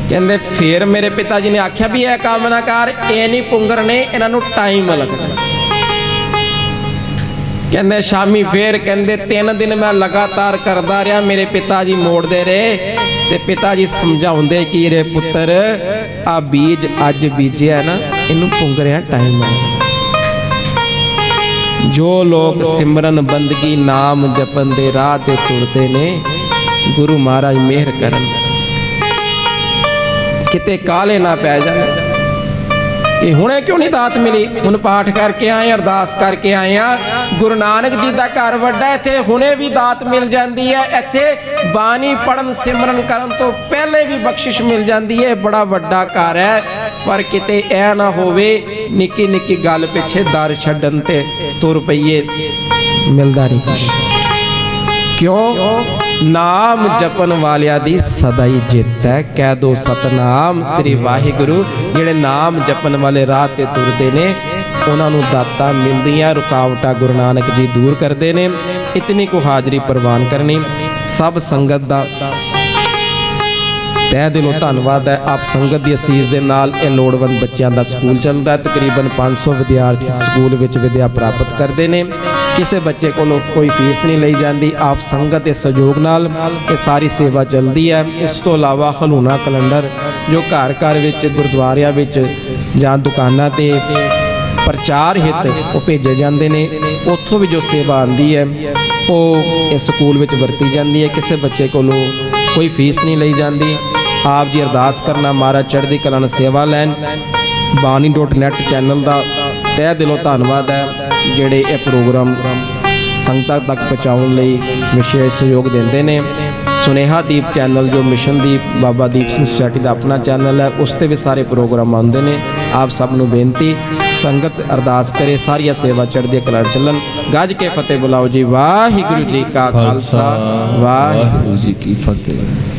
A: ਕਹਿੰਦੇ ਫੇਰ ਮੇਰੇ ਪਿਤਾ ਜੀ ਨੇ ਆਖਿਆ ਵੀ ਇਹ ਕੰਮ ਨਾ ਕਰ, ਇਹ ਨਹੀਂ ਪੁੰਗਰਨੇ, ਇਹਨਾਂ ਨੂੰ ਟਾਈਮ ਲੱਗਦਾ। ਕਹਿੰਦੇ ਸ਼ਾਮੀ ਫੇਰ, ਕਹਿੰਦੇ 3 ਦਿਨ ਮੈਂ ਲਗਾਤਾਰ ਕਰਦਾ ਰਿਹਾ। ਮੇਰੇ ਪਿਤਾ ਜੀ ਮੋੜਦੇ ਰਹੇ ਤੇ ਪਿਤਾ ਜੀ ਸਮਝਾਉਂਦੇ ਕਿ ਰੇ ਪੁੱਤਰ ਆ ਬੀਜ ਅੱਜ ਬੀਜਿਆ ਨਾ, ਇਹਨੂੰ ਪੁੰਗਰਿਆ ਟਾਈਮ ਆ। ਜੋ ਲੋਕ ਸਿਮਰਨ ਬੰਦਗੀ ਨਾਮ ਜਪਨ ਦੇ ਰਾਹ ਤੇ ਤੁਰਦੇ ਨੇ, ਗੁਰੂ ਮਹਾਰਾਜ ਮਿਹਰ ਕਰਨ, ਕਿਤੇ ਕਾਲੇ ਨਾ ਪੈ ਜਾਣ। ਇਹ ਹੁਣੇ ਕਿਉਂ ਨਹੀਂ ਦਾਤ ਮਿਲੀ? ਹੁਣ ਪਾਠ ਕਰਕੇ ਆਏ, ਅਰਦਾਸ ਕਰਕੇ ਆਏ ਆ। ਗੁਰੂ ਨਾਨਕ ਜੀ ਦਾ ਘਰ ਵੱਡਾ, ਇੱਥੇ ਹੁਣੇ ਵੀ ਦਾਤ ਮਿਲ ਜਾਂਦੀ ਹੈ। ਇੱਥੇ ਬਾਣੀ ਪੜਨ ਸਿਮਰਨ ਕਰਨ ਤੋਂ ਪਹਿਲੇ ਵੀ ਬਖਸ਼ਿਸ਼ ਮਿਲ ਜਾਂਦੀ ਹੈ। ਬੜਾ ਵੱਡਾ ਘਰ ਹੈ, ਪਰ ਕਿਤੇ ਇਹ ਨਾ ਹੋਵੇ ਨਿੱਕੀ ਨਿੱਕੀ ਗੱਲ ਪਿੱਛੇ ਦਰ ਛੱਡਣ ਤੇ ਤੁਰ ਪਈਏ, ਮਿਲਦਾ ਨਹੀਂ ਕੁਛ। ਕਿਉਂ? ਨਾਮ ਜਪਨ ਵਾਲਿਆਂ ਦੀ ਸਦਾ ਹੀ ਜਿੱਤ ਹੈ। ਕਹਿ ਦੋ ਸਤਨਾਮ ਸ੍ਰੀ ਵਾਹਿਗੁਰੂ। ਜਿਹੜੇ ਨਾਮ ਜਪਨ ਵਾਲੇ ਰਾਹ ਤੇ ਤੁਰਦੇ ਨੇ, ਉਹਨਾਂ ਨੂੰ ਦਾਤਾਂ ਮਿਲਦੀਆਂ, ਰੁਕਾਵਟਾਂ ਗੁਰੂ ਨਾਨਕ ਜੀ ਦੂਰ ਕਰਦੇ ਨੇ। ਇਤਨੀ ਕੁ ਹਾਜ਼ਰੀ ਪ੍ਰਵਾਨ ਕਰਨੀ। ਸਭ ਸੰਗਤ ਦਾ ਤਹਿ ਦਿਲੋਂ ਧੰਨਵਾਦ ਹੈ। ਆਪ ਸੰਗਤ ਦੀ ਅਸੀਸ ਦੇ ਨਾਲ ਇਹ ਲੋੜਵੰਦ ਬੱਚਿਆਂ ਦਾ ਸਕੂਲ ਚੱਲਦਾ ਹੈ। ਤਕਰੀਬਨ 500 ਵਿਦਿਆਰਥੀ ਸਕੂਲ ਵਿੱਚ ਵਿਦਿਆ ਪ੍ਰਾਪਤ ਕਰਦੇ ਨੇ। ਕਿਸੇ ਬੱਚੇ ਕੋਲੋਂ ਕੋਈ ਫੀਸ ਨਹੀਂ ਲਈ ਜਾਂਦੀ। ਆਪ ਸੰਗਤ ਦੇ ਸਹਿਯੋਗ ਨਾਲ ਇਹ ਸਾਰੀ ਸੇਵਾ ਚੱਲਦੀ ਹੈ। ਇਸ ਤੋਂ ਇਲਾਵਾ ਹਲੂਣਾ ਕੈਲੰਡਰ ਜੋ ਘਰ ਘਰ ਵਿੱਚ, ਗੁਰਦੁਆਰਿਆਂ ਵਿੱਚ ਜਾਂ ਦੁਕਾਨਾਂ ਤੇ ਪ੍ਰਚਾਰ ਹਿੱਤ ਉਹ ਭੇਜੇ ਜਾਂਦੇ ਨੇ। ਉੱਥੋਂ ਵੀ ਜੋ ਸੇਵਾ ਆਉਂਦੀ ਹੈ ਉਹ ਇਸ ਸਕੂਲ ਵਿੱਚ ਵਰਤੀ ਜਾਂਦੀ ਹੈ। ਕਿਸੇ ਬੱਚੇ ਕੋਲੋਂ ਕੋਈ ਫੀਸ ਨਹੀਂ ਲਈ ਜਾਂਦੀ। ਆਪ ਜੀ ਅਰਦਾਸ ਕਰਨਾ, ਮਹਾਰਾਜ ਚੜ੍ਹਦੀ ਕਲਾ ਨਾਲ ਸੇਵਾ ਲੈਣ। ਬਾਣੀ.net ਚੈਨਲ ਦਾ ਤਹਿ ਦਿਲੋਂ ਧੰਨਵਾਦ ਹੈ, ਜਿਹੜੇ ਇਹ ਪ੍ਰੋਗਰਾਮ ਸੰਗਤਾਂ ਤੱਕ ਪਹੁੰਚਾਉਣ ਲਈ ਵਿਸ਼ੇਸ਼ ਸਹਿਯੋਗ ਦਿੰਦੇ ਨੇ। ਸੁਨੇਹਾ ਦੀਪ ਚੈਨਲ ਜੋ ਮਿਸ਼ਨ ਦੀਪ ਬਾਬਾ ਦੀਪ ਸਿੰਘ ਸੁਸਾਇਟੀ ਦਾ ਆਪਣਾ ਚੈਨਲ ਹੈ, ਉਸ ਤੇ ਵੀ ਸਾਰੇ ਪ੍ਰੋਗਰਾਮ ਆਉਂਦੇ ਨੇ। ਆਪ ਸਭ ਨੂੰ ਬੇਨਤੀ, ਸੰਗਤ ਅਰਦਾਸ ਕਰੇ ਸਾਰੀਆਂ ਸੇਵਾ ਚੜ੍ਹਦੀ ਕਲਾ ਚੱਲਣ। ਗੱਜ ਕੇ ਫਤਿਹ ਬੁਲਾਓ ਜੀ। ਵਾਹਿਗੁਰੂ ਜੀ ਕਾ ਖਾਲਸਾ, ਵਾਹਿਗੁਰੂ
B: ਜੀ ਕੀ ਫਤਿਹ।